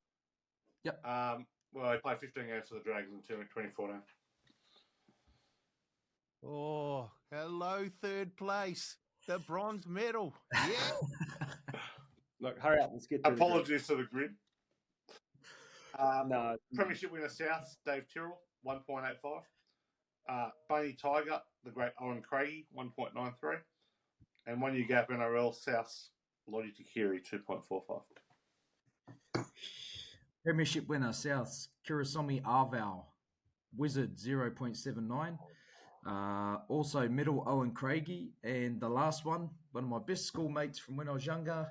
Yep. Well, he played 15 games for the Dragons in 2014. Oh, hello, third place. The bronze medal. Yeah. Look, hurry up. Let's get to Apologies to the grid. No. Premiership winner South, Dave Tyrrell, 1.85. Bunny Tiger, the great Owen Craigie, 1.93. And 1 year gap NRL South, Lottie Takiri, 2.45. Premiership winner Souths, Kirisomi Arval, Wizard, 0.79. Also middle, Owen Craigie. And the last one of my best schoolmates from when I was younger,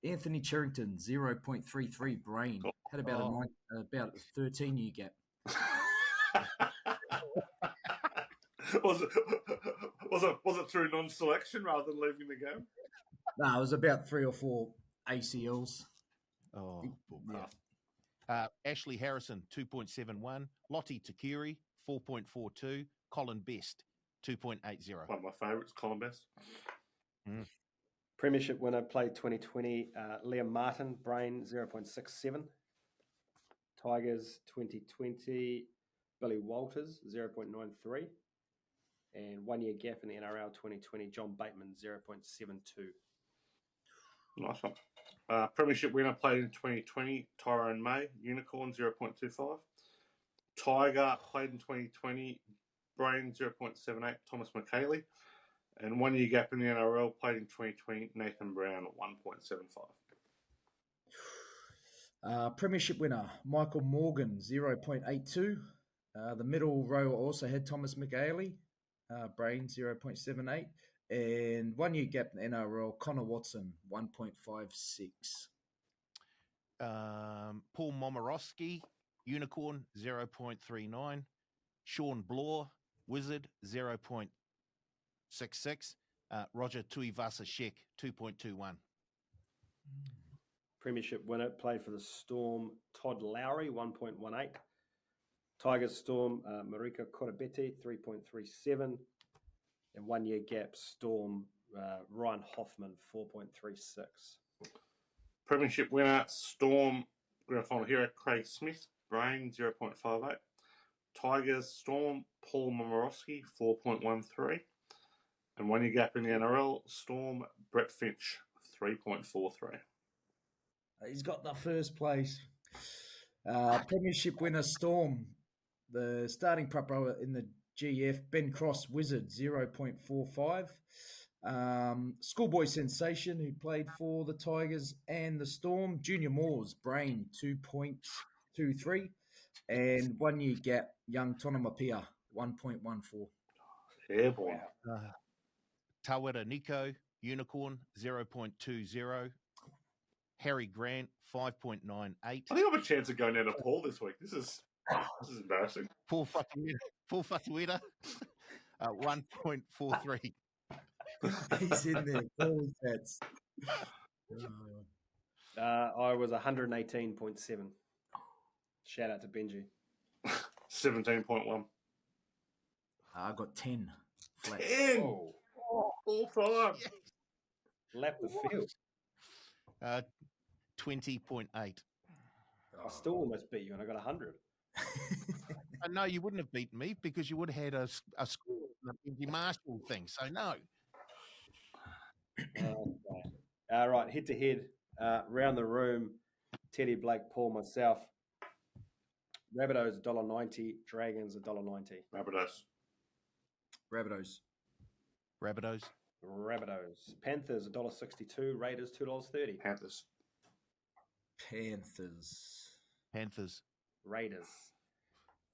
Anthony Cherrington, 0.33 brain. Had about about a 13 year gap. was it through non-selection rather than leaving the game? No, it was about 3 or 4 ACLs. Oh, Ashley Harrison, 2.71. Lottie Takiri, 4.42. Colin Best, 2.80. One of my favourites, Colin Best. Premiership winner played 2020. Liam Martin, Brain 0.67. Tigers 2020. Billy Walters 0.93. And 1 year gap in the NRL 2020. John Bateman 0.72. Nice one. Premiership winner played in 2020. Tyrone May, Unicorn 0.25. Tiger played in 2020. Brain 0.78. Thomas McKaylee. And 1 year gap in the NRL played in 2020. Nathan Brown 1.75. Premiership winner Michael Morgan 0.82. The middle row also had Thomas McGailey, Brain 0.78, and 1 year gap in NRL Connor Watson 1.56. Paul Momorowski, Unicorn 0.39. Sean Bloor, Wizard 0.66. Roger Tuivasa-Sheck 2.21. Premiership winner played for the Storm. Todd Lowry 1.18. Tigers Storm. Marika Korabete 3.37. And 1 year gap Storm. Ryan Hoffman 4.36. Premiership winner Storm grand final hero Craig Smith, Brain 0.58. Tigers Storm Paul Momorowski 4.13. And 1 year gap in the NRL Storm Brett Finch 3.43. He's got the first place. Premiership winner Storm. The starting prop rower in the GF, Ben Cross, Wizard, 0.45. Schoolboy Sensation, who played for the Tigers and the Storm, Junior Moores, Brain, 2.23. And 1 year gap, Young Tonomapia, 1.14. Airborne. Tawera Nico, Unicorn 0.20. Harry Grant 5.98. I think I have a chance of going out of Paul this week. This is embarrassing. Paul Fatueta 1.43. He's in there. Paul's bets. I was 118.7. Shout out to Benji. 17.1. I got 10. Flat. 10! Oh, All time. lap the field. 20.8. I still almost beat you, and I got 100. No, you wouldn't have beaten me because you would have had a score in the Marshall thing. So no. All right, head to head, round the room. Teddy, Blake, Paul, myself. Rabbitohs $1.90, Dragons $1.90. Rabbitohs. Rabbitohs. Rabbitohs. Rabbitohs. Panthers $1.62, Raiders $2.30. Panthers. Panthers. Panthers. Raiders.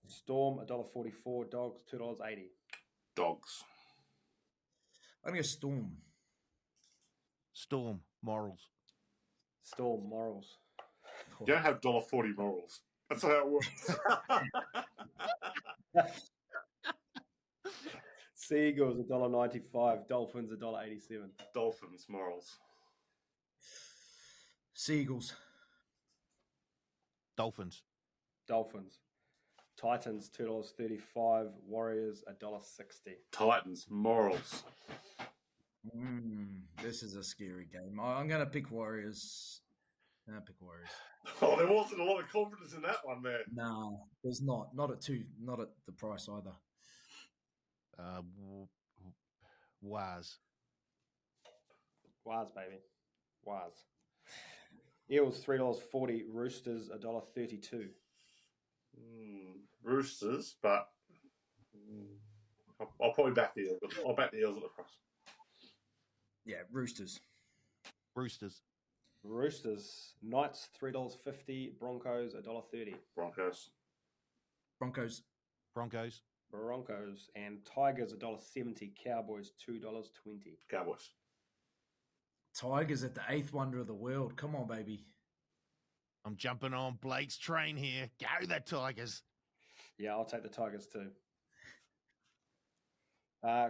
Storm $1.44, Dogs $2.80. Dogs. I'm going to Storm. Storm. Morals. Storm Morals. You don't have $1.40 morals. That's how it works. Seagulls $1.95, Dolphins $1.87. Dolphins morals. Seagulls. Dolphins. Dolphins. Titans $2.35, Warriors $1.60. Titans morals. This is a scary game. I'm going to pick Warriors. I'm going to pick Warriors. Oh, there wasn't a lot of confidence in that one, man. No, there's not. Not at the price either. Waz. Waz, baby. Waz. Eels $3.40, Roosters $1.32. Roosters, but I'll probably back the Eels. I'll back the Eels at the price. Yeah, Roosters. Roosters. Roosters. Knights $3.50, Broncos $1.30. Broncos. Broncos. Broncos. Broncos and Tigers $1.70, Cowboys $2.20. Cowboys. Tigers at the 8th wonder of the world. Come on, baby. I'm jumping on Blake's train here. Go the Tigers. Yeah, I'll take the Tigers too.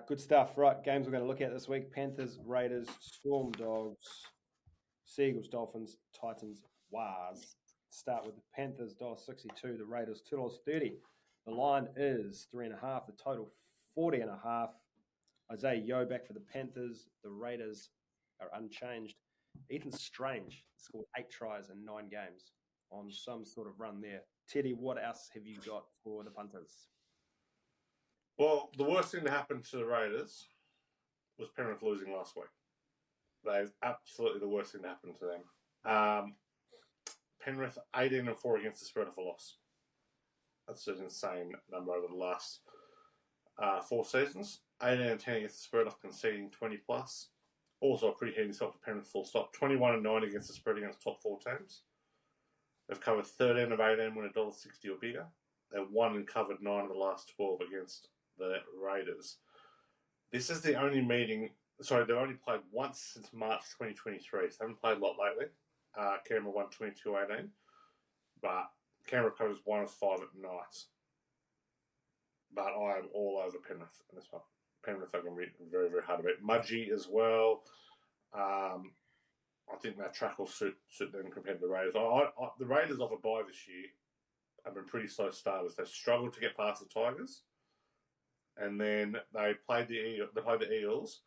Good stuff. Right, games we're going to look at this week. Panthers, Raiders, Storm Dogs, Seagulls, Dolphins, Titans, Wars. Start with the Panthers, $1.62. The Raiders, $2.30. The line is 3.5. The total, 40.5. Isaiah Yo back for the Panthers. The Raiders, are unchanged. Ethan Strange scored 8 tries in 9 games on some sort of run there. Teddy, what else have you got for the Panthers? Well, the worst thing to happen to the Raiders was Penrith losing last week. That is absolutely the worst thing to happen to them. Penrith 18-4 against the spread of a loss. That's an insane number over the last 4 seasons. 18-10 against the spread of conceding 20 plus. Also a pretty handy result for Penrith, full stop. 21-9 against the spread against top 4 teams. They've covered 13 of 18 when $1.60 or bigger. They've won and covered 9 of the last 12 against the Raiders. This is the only meeting. Sorry, they've only played once since March 2023, so they haven't played a lot lately. Canberra won 22-18, but Canberra covers 1 of 5 at night. But I am all over Penrith in this one. Penrith are going to be very, very hard to beat. Mudgee as well. I think that track will suit them compared to the Raiders. The Raiders off a bye this year have been pretty slow starters. They've struggled to get past the Tigers, and then they played the Eels.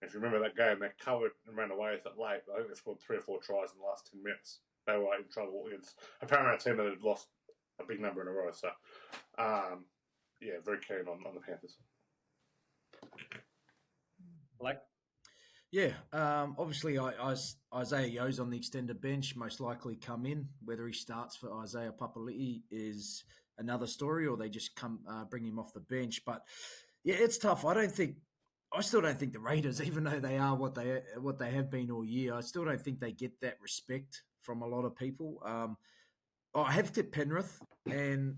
If you remember that game, they covered and ran away with it late. I think they scored 3 or 4 tries in the last 10 minutes. They were in trouble against apparently a team that had lost a big number in a row. So, yeah, very keen on the Panthers. Blake? Yeah, obviously Isaiah Yo's on the extended bench, most likely come in. Whether he starts for Isaiah Papali'i is another story, or they just bring him off the bench. But yeah, it's tough. I still don't think the Raiders, even though they are what they have been all year, I still don't think they get that respect from a lot of people. I have tipped Penrith, and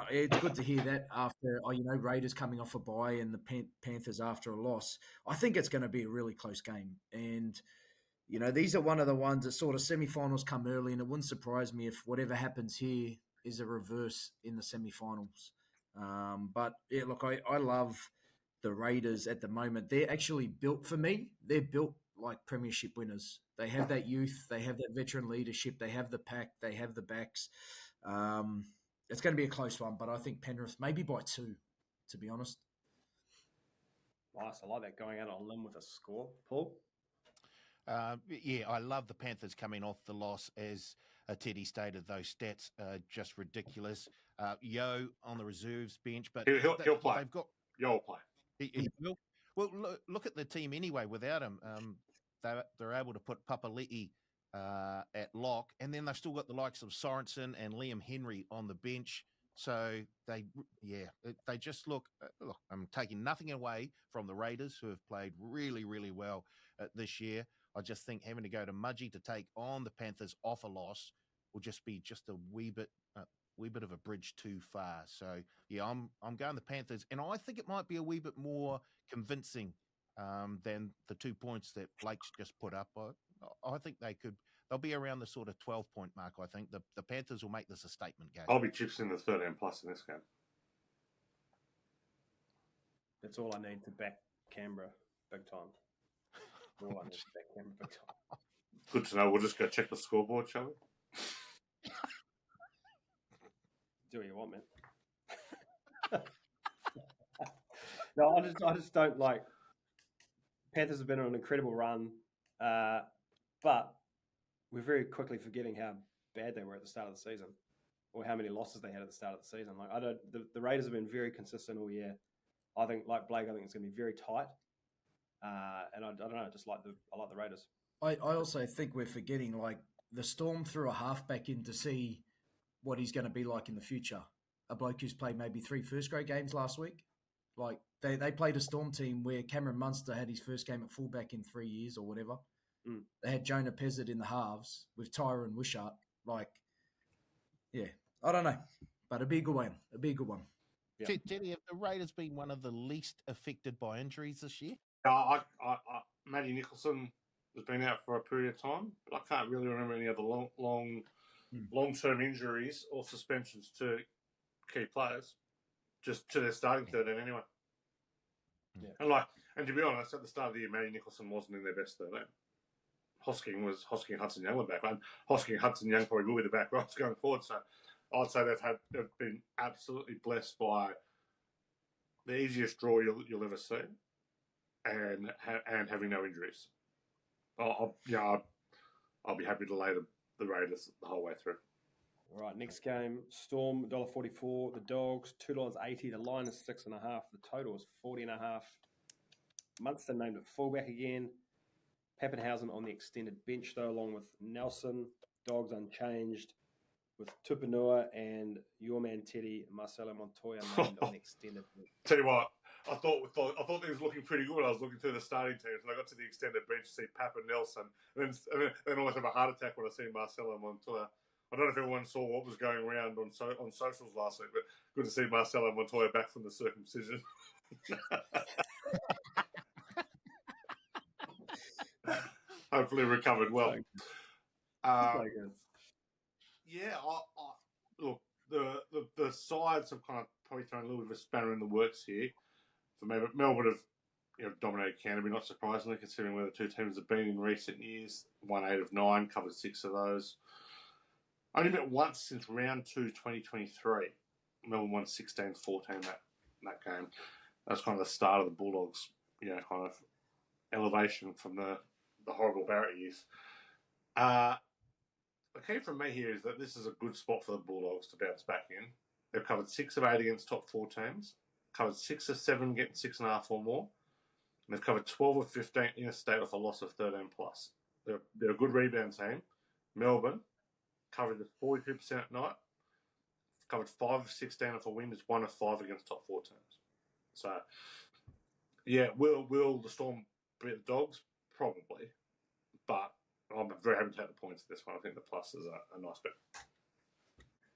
it's good to hear that after Raiders coming off a bye and the Panthers after a loss. I think it's going to be a really close game, and these are one of the ones that sort of semi-finals come early, and it wouldn't surprise me if whatever happens here is a reverse in the semi-finals. But yeah, look, I love the Raiders at the moment. They're actually built for me. They're built like premiership winners. They have that youth. They have that veteran leadership. They have the pack. They have the backs. It's going to be a close one, but I think Penrith maybe by 2, to be honest. Nice. I like that, going out on a limb with a score. Paul? Yeah, I love the Panthers coming off the loss. As Teddy stated, those stats are just ridiculous. Yo on the reserves bench, but He'll play. They've got Yo will play. He will. Well, look at the team anyway. Without him, they're able to put Papali'i at lock, and then they've still got the likes of Sorensen and Liam Henry on the bench. So they just look. Look, I'm taking nothing away from the Raiders, who have played really, really well this year. I just think having to go to Mudgee to take on the Panthers off a loss will just be just a wee bit of a bridge too far. So yeah, I'm going the Panthers, and I think it might be a wee bit more convincing than the 2 points that Blake's just put up. I think they'll be around the sort of 12-point mark. I think the Panthers will make this a statement game. I'll be chips in the 13 plus in this game. That's all I need to back Canberra big time. All I need to back Canberra big time. Good to know. We'll just go check the scoreboard, shall we? Do what you want, man. No, I just don't like. Panthers have been on an incredible run, but we're very quickly forgetting how bad they were at the start of the season, or how many losses they had at the start of the season. Like the Raiders have been very consistent all year. I think, like Blake, I think it's going to be very tight, and I don't know. I like the Raiders. I also think we're forgetting, like, the Storm threw a halfback in to see what he's going to be like in the future. A bloke who's played maybe 3 first-grade games last week. Like, they played a Storm team where Cameron Munster had his first game at fullback in 3 years or whatever. Mm. They had Jonah Pezzett in the halves with Tyron Wishart. Like, yeah, I don't know. But a big one. Yeah. Teddy, have the Raiders been one of the least affected by injuries this year? Matty Nicholson has been out for a period of time, but I can't really remember any other long-term injuries or suspensions to key players, just to their starting 13 anyway. Yeah. And to be honest, at the start of the year, Matty Nicholson wasn't in their best 13. Hosking and Hudson Young were back. And Hosking and Hudson Young probably will be the back rows going forward. So I'd say they've been absolutely blessed by the easiest draw you'll ever see, and having no injuries. I'll be happy to lay the Raiders the whole way through. All right, next game, Storm $1.44, the Dogs $2.80, the line is 6.5, the total is 40.5. Munster named at fullback again. Pappenhausen on the extended bench though, along with Nelson. Dogs unchanged with Tupanua and your man Teddy, Marcelo Montoya named on the extended bench. Tell you what, I thought he was looking pretty good. I was looking through the starting teams, and I got to the extended bench to see Papa Nelson, and then almost have a heart attack when I see Marcelo Montoya. I don't know if everyone saw what was going around on socials last week, but good to see Marcelo Montoya back from the circumcision. Hopefully recovered well. Yeah, look, the sides have kind of probably thrown a little bit of a spanner in the works here. For me, but Melbourne have dominated Canterbury, not surprisingly, considering where the two teams have been in recent years. Won 8 of 9, covered 6 of those. Only met once since round 2, 2023. Melbourne won 16-14 that game. That was kind of the start of the Bulldogs, kind of elevation from the horrible Barrett years. The key from me here is that this is a good spot for the Bulldogs to bounce back in. They've covered 6 of 8 against top 4 teams, covered 6 of 7 getting 6.5 or more, and they've covered 12 of 15 interstate off a loss of 13+. They're a good rebound team. Melbourne covered the 42% at night, covered 5 of 16 off a win, is 1 of 5 against top 4 teams. So, yeah, will the Storm beat the Dogs? Probably, but I'm very happy to take the points in this one. I think the plus is a nice bet.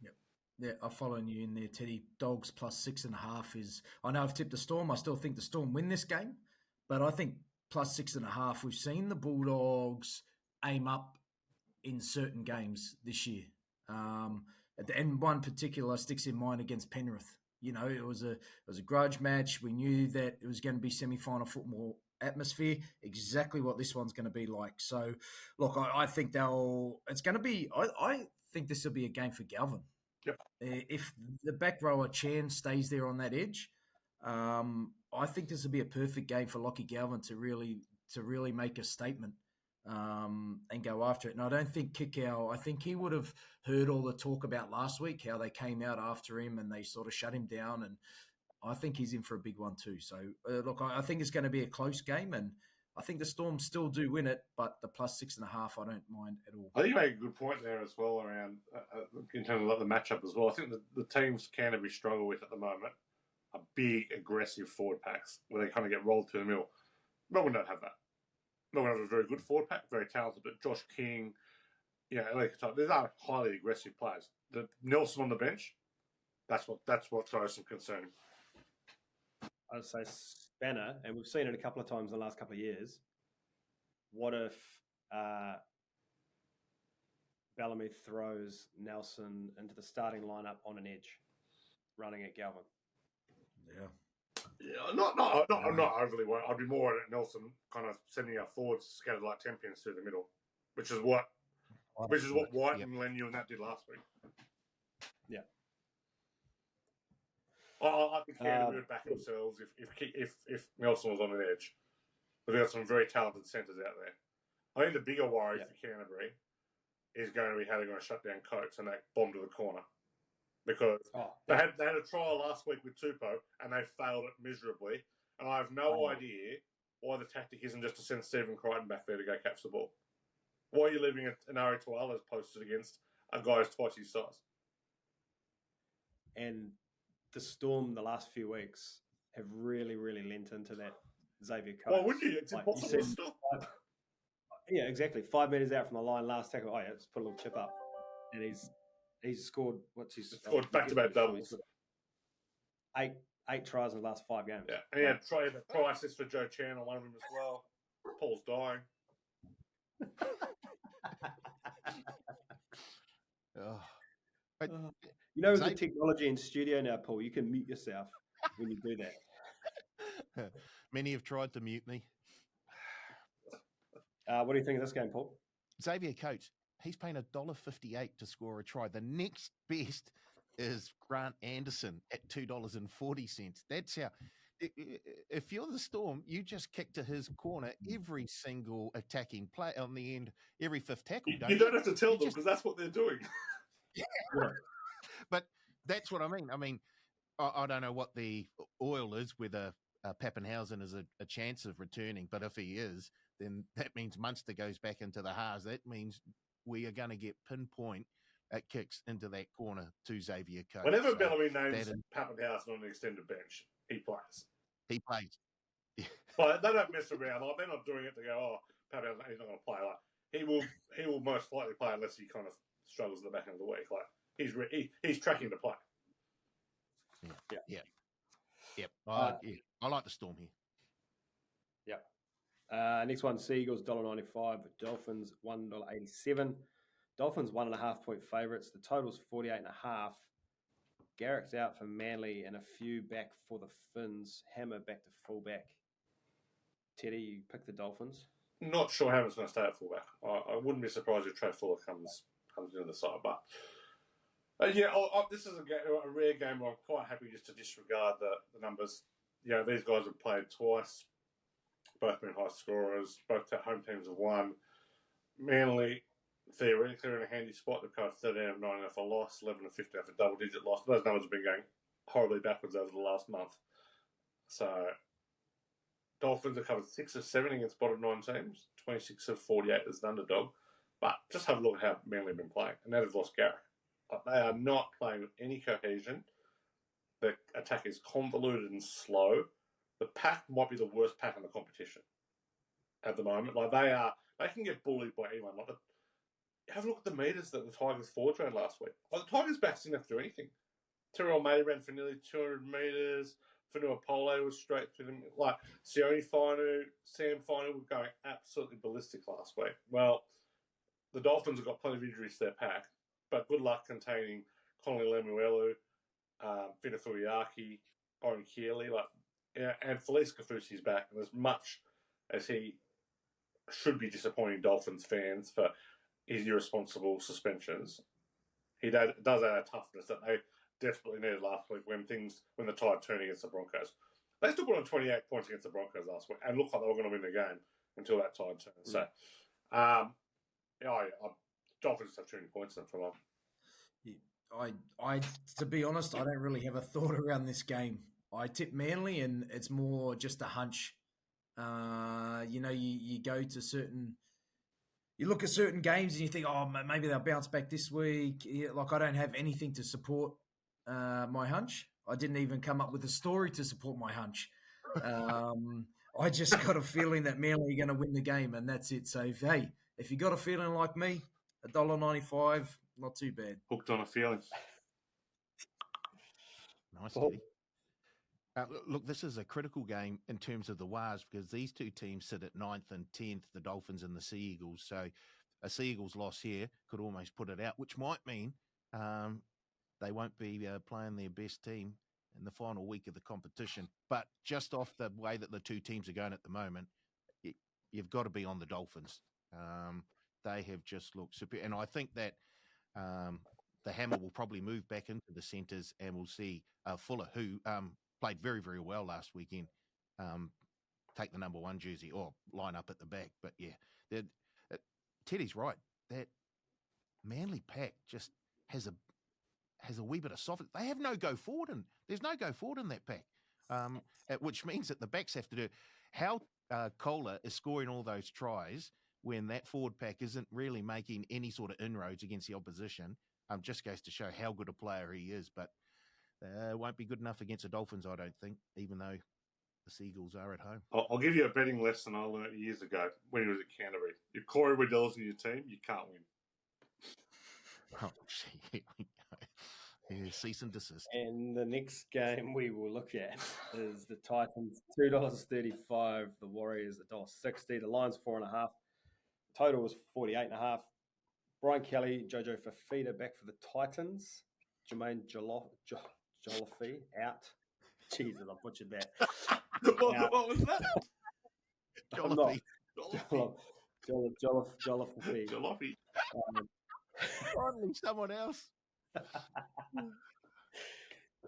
Yep. Yeah, I'm following you in there, Teddy. Dogs plus 6.5 is. I know I've tipped the Storm. I still think the Storm win this game, but I think plus 6.5. We've seen the Bulldogs aim up in certain games this year. And one particular sticks in mind against Penrith. It was a grudge match. We knew that it was going to be semi-final football atmosphere, exactly what this one's going to be like. So, look, I think it's going to be. I think this will be a game for Galvin. Yep. If the back rower Chan stays there on that edge, I think this will be a perfect game for Lockie Galvin to really make a statement and go after it. And I don't think Kikau. I think he would have heard all the talk about last week, how they came out after him and they sort of shut him down, and I think he's in for a big one too. So, look, I think it's going to be a close game, and I think the Storm still do win it, but the plus 6.5, I don't mind at all. I think you make a good point there as well around in terms of the matchup as well. I think the teams Canterbury struggle with at the moment are big, aggressive forward packs where they kind of get rolled to the middle. Melbourne don't have that. Melbourne have a very good forward pack, very talented, but Josh King, these are highly aggressive players. The Nelson on the bench, that's what throws some concern. I'd say spanner, and we've seen it a couple of times in the last couple of years. What if Bellamy throws Nelson into the starting lineup on an edge, running at Galvin? Yeah. Yeah, I'm not overly worried. I'd be more at Nelson kind of sending our forwards scattered like 10 pins through the middle, which is what White and Lenu and that did last week. Yeah. I think Canterbury would back themselves if Nelson was on an edge. But they've got some very talented centres out there. I think the bigger worry for Canterbury is going to be how they're going to shut down Coates and that bomb to the corner. Because they had a trial last week with Tupou and they failed it miserably. And I have no idea why the tactic isn't just to send Stephen Crichton back there to go catch the ball. Why are you leaving an Ari Tuala's posted against a guy who's twice his size? And the Storm the last few weeks have really, really lent into that Xavier Coates. Why wouldn't you? It's impossible to stop. Yeah, exactly. 5 metres out from the line, last tackle. Oh, yeah, just put a little chip up. And he's scored, scored back-to-back doubles. Eight tries in the last 5 games. Yeah, and he had a try assist for Joe Chan on one of them as well. Paul's dying. With the technology in studio now, Paul, you can mute yourself when you do that. Many have tried to mute me. What do you think of this game, Paul? Xavier Coates, he's paying $1.58 to score a try. The next best is Grant Anderson at $2.40. That's how. if you're the Storm, you just kick to his corner every single attacking play on the end, every fifth tackle. You don't have to tell You them just- because that's what they're doing. But that's what I mean. I mean, I don't know what the oil is, whether Pappenhausen is a chance of returning, but if he is, then that means Munster goes back into the halves. That means we are going to get pinpoint kicks into that corner to Xavier Coates. Whenever So Bellamy names that is- Pappenhausen on the extended bench, he plays. he plays. But they don't mess around. Like, they're not doing it to go, oh, Pappenhausen, he's not going to play. Like, he will most likely play unless he kind of struggles at the back end of the week. Like, he's tracking to play. Yep. I like the Storm here. Next one, Seagulls $1.95, Dolphins $1.87. Dolphins 1.5 point favourites. The total's 48.5. Garrick's out for Manly and a few back for the Finns. Hammer back to fullback. Teddy, you pick the Dolphins. Not sure how it's going to stay at fullback. I wouldn't be surprised if Trey Fuller comes into the side. But this is a rare game where I'm quite happy just to disregard the numbers. These guys have played twice, both been high scorers, both home teams have won. Manly, theoretically, are in a handy spot. They've covered 13 of 9 for loss, 11 of 15 for double-digit loss. Those numbers have been going horribly backwards over the last month. So, Dolphins have covered 6 of 7 against bottom 9 teams, 26 of 48 as an underdog. But just have a look at how Manly have been playing. And now they've lost Garrick. But they are not playing with any cohesion. The attack is convoluted and slow. The pack might be the worst pack in the competition at the moment. Like, they can get bullied by anyone. Like, have a look at the meters that the Tigers forwards ran last week. Like, the Tigers backs didn't have to do anything. Terry Almeida ran for nearly 200 meters. Fanua Pole was straight through them. Like, Sione Fainu, Sam Fainu were going absolutely ballistic last week. Well, the Dolphins have got plenty of injuries to their pack, but good luck containing Connolly Lemuelu, Vina Fuyaki, Oren Kearley, and Felice Kafusi's back. And as much as he should be disappointing Dolphins fans for his irresponsible suspensions, he does add a toughness that they desperately needed last week when the tide turned against the Broncos. They still put on 28 points against the Broncos last week and looked like they were going to win the game until that tide turned. So, Dolphins have 20 points in for them. I to be honest, I don't really have a thought around this game. I tip Manly, and it's more just a hunch. You go to you look at certain games and you think, oh, maybe they'll bounce back this week. I don't have anything to support my hunch. I didn't even come up with a story to support my hunch. I just got a feeling that Manly are going to win the game, and that's it. So, if you got a feeling like me, $1.95, not too bad. Hooked on a feeling. Nice. Oh. Look, this is a critical game in terms of the Wars because these two teams sit at 9th and 10th, the Dolphins and the Sea Eagles. So a Sea Eagles loss here could almost put it out, which might mean they won't be playing their best team in the final week of the competition. But just off the way that the two teams are going at the moment, you've got to be on the Dolphins. They have just looked superior. And I think that the hammer will probably move back into the centres and we'll see Fuller, who played very, very well last weekend, take the number 1 jersey or line up at the back. But yeah, Teddy's right. That Manly pack just has a wee bit of softness. They have no go forward, and there's no go forward in that pack, which means that the backs have to do. How Kohler is scoring all those tries when that forward pack isn't really making any sort of inroads against the opposition, just goes to show how good a player he is. But won't be good enough against the Dolphins, I don't think, even though the Seagulls are at home. I'll give you a betting lesson I learned years ago when he was at Canterbury. If Corey Waddell's in your team, you can't win. Oh, here we go. Yeah, cease and desist. And the next game we will look at is the Titans $2.35, the Warriors $1.60, the Lions 4.5. Total was 48.5. Brian Kelly, Jojo Fafita back for the Titans. Jermaine Jolliffe out. Jesus, I butchered that. What was that? Jolliffe. Jolliffe. Jalopy. Finally, someone else.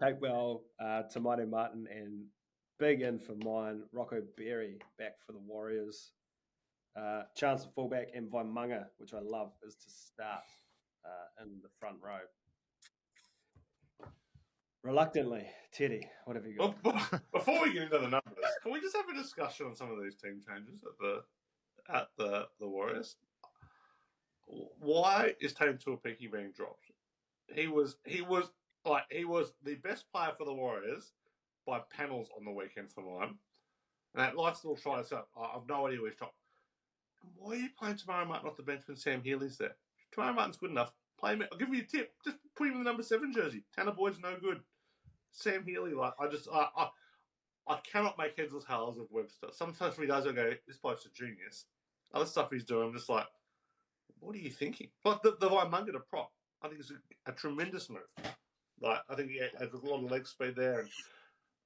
Capewell, Tomato Martin, and big in for mine. Rocco Berry back for the Warriors. Chance of fullback and Vaimanga, which I love, is to start in the front row. Reluctantly, Teddy, what have you got? Well, before we get into the numbers, can we just have a discussion on some of these team changes at the Warriors? Why is Tatum Tuapiki being dropped? He was the best player for the Warriors by panels on the weekend for mine. And that life's little try this up. I've no idea where he's dropped. Why are you playing Tamara Martin off the bench when Sam Healy's there? Tamara Martin's good enough. Play him. I'll give you a tip. Just put him in the number 7 jersey. Tanner Boyd's no good. Sam Healy, I cannot make heads or tails of Webster. Sometimes when he does, I go, this bloke's a genius. Other stuff he's doing, I'm just like, what are you thinking? But the Vaimanga to prop, I think it's a tremendous move. Like, I think he has a lot of leg speed there, and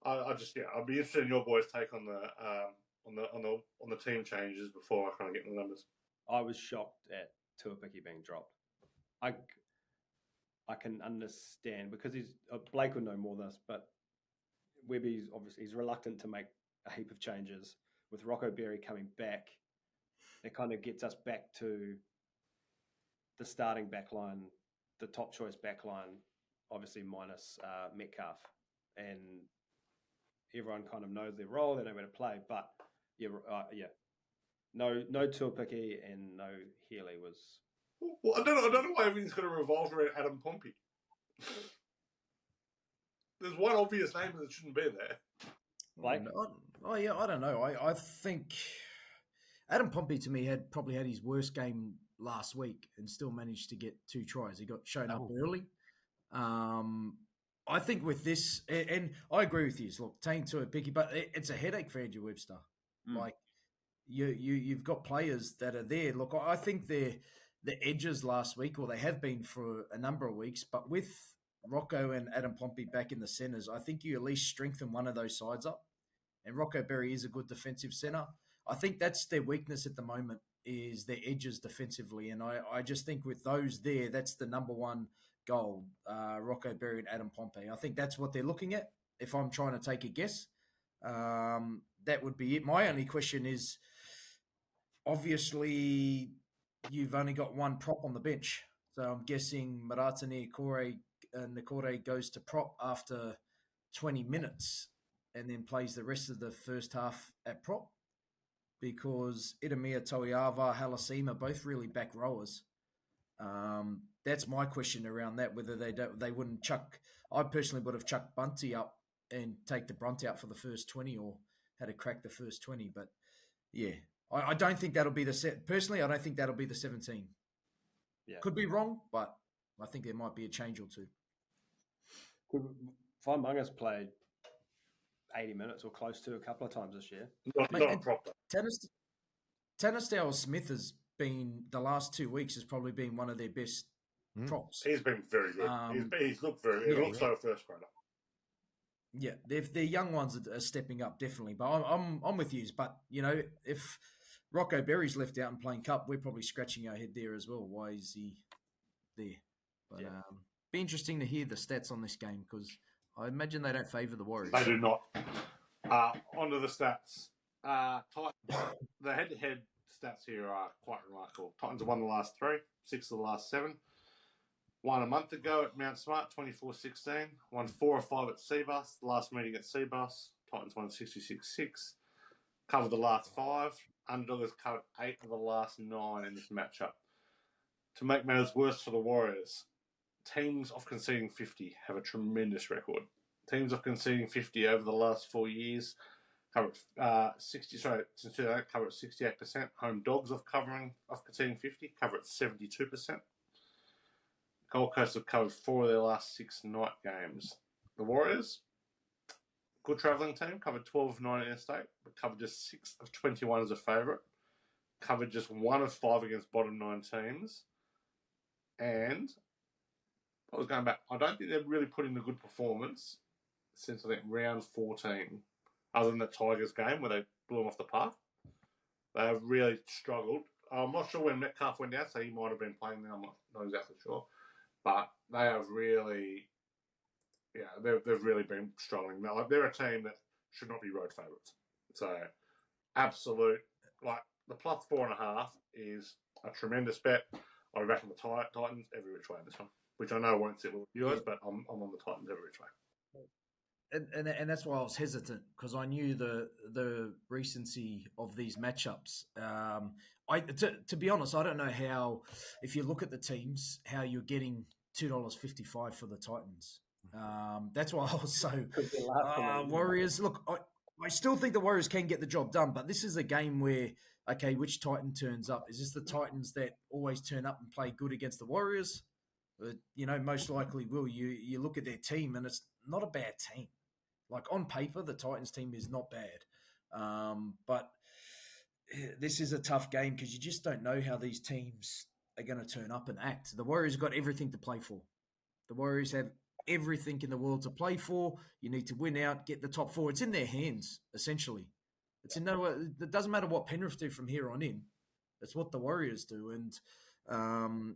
I'd be interested in your boys' take on the team changes before I kind of get in the numbers. I was shocked at Tuapiki being dropped. I can understand because Blake would know more than us, but Webby's obviously he's reluctant to make a heap of changes. With Rocco Berry coming back, it kind of gets us back to the starting backline, the top choice backline, obviously minus Metcalf, and everyone kind of knows their role. They know where to play, but no Tuapiki and no Healy was. Well, I don't know why everything's going to revolve around Adam Pompey. There's one obvious name that shouldn't be there. Like, I don't know. I think Adam Pompey to me probably had his worst game last week and still managed to get 2 tries. He got shown up early. I think with this, and I agree with you. Look, Tane to a picky, but it's a headache for Andrew Webster. Like you've got players that are there. Look, I think the edges last week, or they have been for a number of weeks, but with Rocco and Adam Pompey back in the centres, I think you at least strengthen one of those sides up. And Rocco Berry is a good defensive centre. I think that's their weakness at the moment is their edges defensively. And I just think with those there, that's the number one goal, Rocco Berry and Adam Pompey. I think that's what they're looking at. If I'm trying to take a guess, that would be it. My only question is, obviously, you've only got one prop on the bench. So I'm guessing Maratani Nikore goes to prop after 20 minutes and then plays the rest of the first half at prop because Idemia Toiava, Halasima, both really back rowers. That's my question around that, whether they wouldn't chuck. I personally would have chucked Bunty up and take the Brunt out for the first 20 or had to crack the first 20. But yeah, I don't think that'll be the set. Personally, I don't think that'll be the 17. Yeah. Could be wrong, but I think there might be a change or two. Vaimanga's played 80 minutes or close to a couple of times this year. Not proper. Tanner Smith has been, the last 2 weeks, has probably been one of their best props. He's been very good. He's looked very good. He looks like a first grader. Yeah, their young ones are stepping up definitely. But I'm with you. But if Rocco Berry's left out and playing cup, we're probably scratching our head there as well. Why is he there? But be interesting to hear the stats on this game because I imagine they don't favour the Warriors. They do not. Onto the stats. The head-to-head stats here are quite remarkable. Titans have won the last 3, 6 of the last 7. Won a month ago at Mount Smart, 24-16. Won 4 or 5 at Seabus. The last meeting at Seabus, Titans won 66-6. Covered the last 5. Underdog has covered 8 of the last 9 in this matchup. To make matters worse for the Warriors, teams of conceding 50 have a tremendous record. Teams of conceding 50 over the last 4 years covered since 2008 cover at 68%. Home dogs of conceding 50 cover at 72%. Gold Coast have covered 4 of their last 6 night games. The Warriors, good travelling team, covered 12 of 9 interstate, but covered just 6 of 21 as a favourite. Covered just 1 of 5 against bottom 9 teams. And I was going back, I don't think they've really put in a good performance since I think round 14, other than the Tigers game where they blew them off the park. They have really struggled. I'm not sure when Metcalf went down, so he might have been playing there. I'm not exactly sure. But they have really, they've really been struggling. They're a team that should not be road favourites. So, absolute, like, the plus 4.5 is a tremendous bet. I'll be back on the Titans every which way this one, which I know won't sit with you guys, but I'm on the Titans every which way. And that's why I was hesitant, because I knew the recency of these matchups. To be honest, I don't know how, if you look at the teams, how you're getting $2.55 for the Titans. That's why I was so Warriors. Look, I still think the Warriors can get the job done, but this is a game where, okay, which Titan turns up? Is this the Titans that always turn up and play good against the Warriors? Most likely will. You look at their team, and it's not a bad team. Like, on paper, the Titans team is not bad. But this is a tough game because you just don't know how these teams are going to turn up and act. The Warriors have got everything to play for. The Warriors have everything in the world to play for. You need to win out, get the top 4. It's in their hands, essentially. It doesn't matter what Penrith do from here on in. It's what the Warriors do. And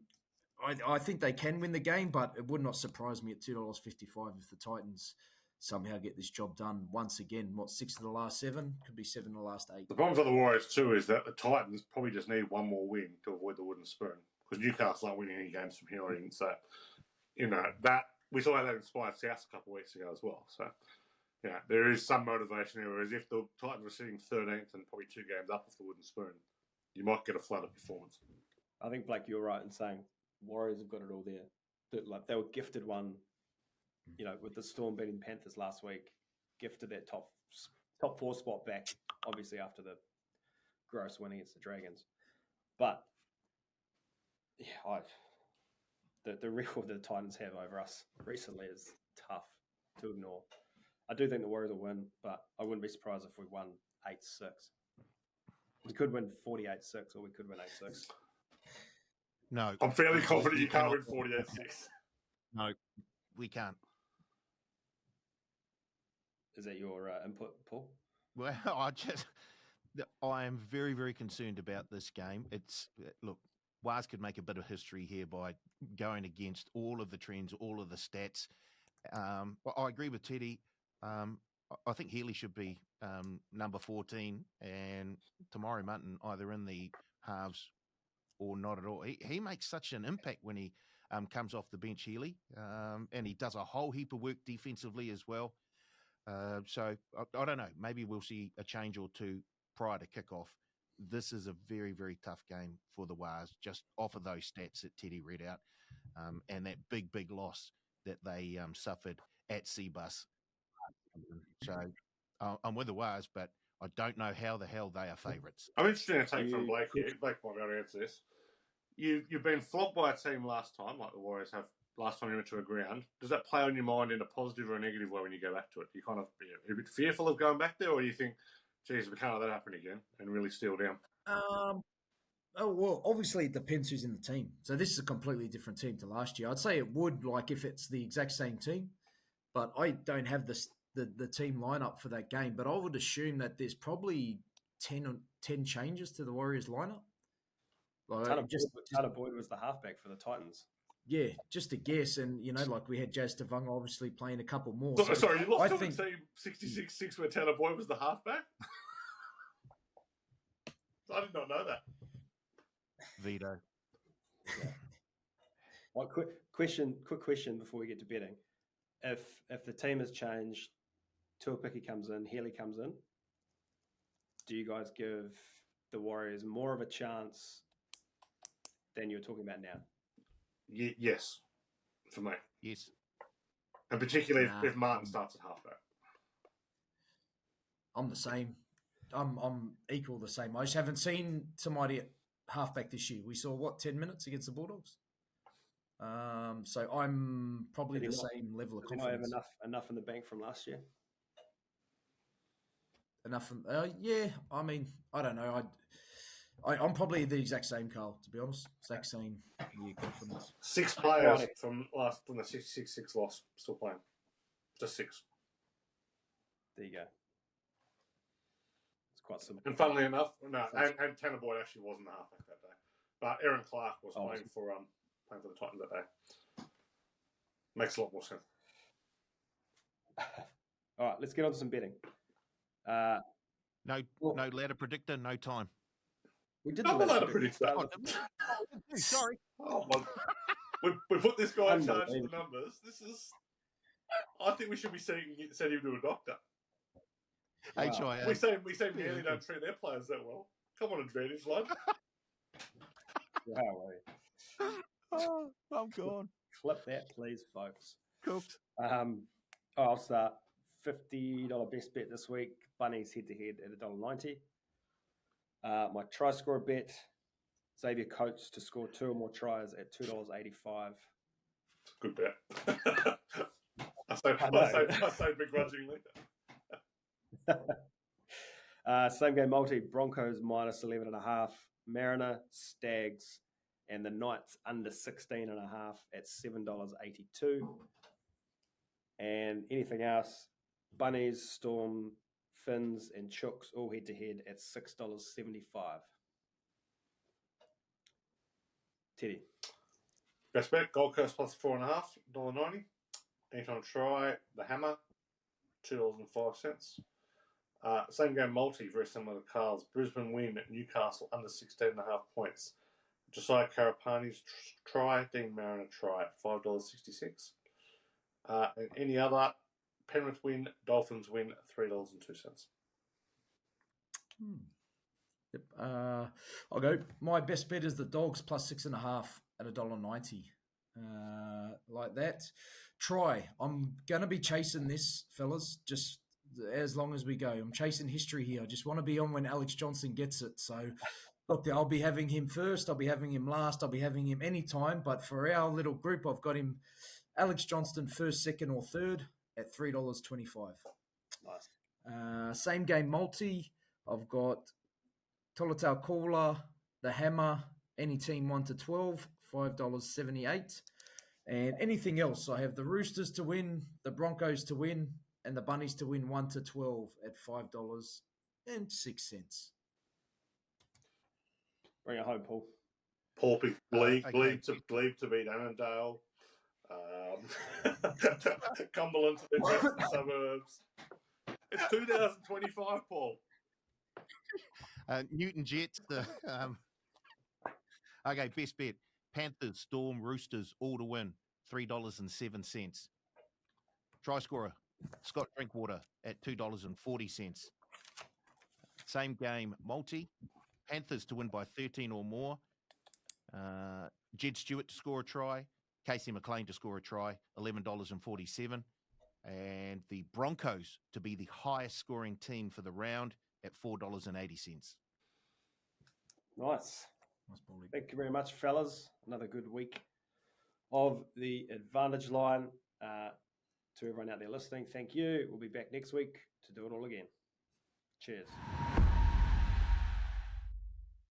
I think they can win the game, but it would not surprise me at $2.55 if the Titans somehow get this job done once again. 6 of the last 7? Could be 7 of the last 8. The problem for the Warriors, too, is that the Titans probably just need one more win to avoid the wooden spoon, because Newcastle aren't winning any games from here on in. So, that we saw that inspired South a couple of weeks ago as well. So, there is some motivation there, whereas if the Titans were sitting 13th and probably 2 games up off the wooden spoon, you might get a flooded performance. I think, Blake, you're right in saying Warriors have got it all there. They were gifted one, with the Storm beating Panthers last week, gifted that top 4 spot back, obviously after the gross win against the Dragons. But, the record the Titans have over us recently is tough to ignore. I do think the Warriors will win, but I wouldn't be surprised if we won 8-6. We could win 48-6, or we could win 8-6. No. I'm fairly confident you can't win 48-6. No, we can't. Is that your input, Paul? Well, I am very, very concerned about this game. Look, Waz could make a bit of history here by going against all of the trends, all of the stats. I agree with Teddy. I think Healy should be number 14 and Tamari Mutton either in the halves or not at all. He makes such an impact when he comes off the bench, Healy, and he does a whole heap of work defensively as well. So I don't know. Maybe we'll see a change or two prior to kickoff. This is a very, very tough game for the Waz, just off of those stats that Teddy read out, and that big, big loss that they suffered at Seabus. So I'm with the Waz, but I don't know how the hell they are favourites. I'm interested in a take from Blake here. Blake might be able to answer this. You've been flogged by a team last time, like the Warriors have last time you went to a ground. Does that play on your mind in a positive or a negative way when you go back to it? Do you kind of be a bit fearful of going back there, or do you think, geez, we can't let that happen again and really steal down? Well, obviously it depends who's in the team. So this is a completely different team to last year. I'd say it would, like, if it's the exact same team, but I don't have the team lineup for that game. But I would assume that there's probably 10 changes to the Warriors lineup. Like, Tanner Boyd was the halfback for the Titans. Yeah, just a guess. And, like we had Jazz Devanga obviously playing a couple more. Sorry, you lost to the team 66-6 where Tanner Boyd was the halfback? I did not know that. Veto. Yeah. Well, quick question before we get to betting. If the team has changed, Tuapiki comes in, Healy comes in, do you guys give the Warriors more of a chance than you're talking about now? Yes, for me. Yes. And particularly if Martin starts at halfback. I'm the same. I'm equal the same. I just haven't seen somebody at halfback this year. We saw 10 minutes against the Bulldogs. So I'm probably the same level of confidence. Have enough in the bank from last year? Enough? Yeah. I mean, I don't know. I'm probably the exact same, Carl. To be honest, exact same year confidence. 6 players from the 66-6 loss still playing. Just 6. There you go. It's quite simple. And funnily enough, and Tanner Boyd actually wasn't the halfback that day, but Aaron Clark was playing for the Titans that day. Makes a lot more sense. All right, let's get on to some betting. No, Well- no ladder predictor, no time. We did Not the allowed ladder to prediction predict stuff. Sorry. Oh my! We put this guy in charge of the Unbelievable. numbers. This is. I think we should be sending him to a doctor. Wow. HIA. We say Manly don't treat their players that well. Come on, advantage line. Wow, Oh, I'm gone. clip that, please, folks. Cooked. I'll start. $50 best bet this week. Bunnies head to head at $1.90. My try score bet. Xavier Coates to score 2 or more tries at $2.85. Good bet. I say begrudgingly. Same game multi. Broncos minus 11.5. Mariner, Stags, and the Knights under 16.5 at $7.82. And anything else, Bunnies, Storm, Finns, and Chooks all head to head at $6.75. Teddy. Best bet, Gold Coast plus 4.5, $1.90. Anytime try, the Hammer, $2.05. Same game multi, very similar to Carl's. Brisbane win at Newcastle under 16.5 points. Josiah Karapani's try, Dean Mariner try at $5.66. And any other, Penrith win, Dolphins win, $3.02. Yep. I'll go. My best bet is the Dogs plus 6.5 at $1.90. Like that. Try. I'm gonna be chasing this, fellas. Just as long as we go. I'm chasing history here. I just want to be on when Alex Johnson gets it. So, look, I'll be having him first. I'll be having him last. I'll be having him anytime. But for our little group, I've got him Alex Johnston first, second, or third at $3.25. Nice. Same game multi. I've got Tolotau Caller, the Hammer, any team 1 to 12, $5.78. And anything else, I have the Roosters to win, the Broncos to win, and the Bunnies to win 1 to 12 at $5.06. Bring it home, Paul. Porpy, Glebe Okay. to beat Annandale. Cumberland to the western suburbs. It's 2025, Paul. Newton Jets. Okay, best bet. Panthers, Storm, Roosters, all to win. $3.07. Try scorer, Scott Drinkwater at $2.40. Same game multi. Panthers to win by 13 or more. Jed Stewart to score a try. Casey McLean to score a try, $11.47. And the Broncos to be the highest scoring team for the round at $4.80. Nice. Nice, Paulie. Thank you very much, fellas. Another good week of the Advantage Line. To everyone out there listening, thank you. We'll be back next week to do it all again. Cheers.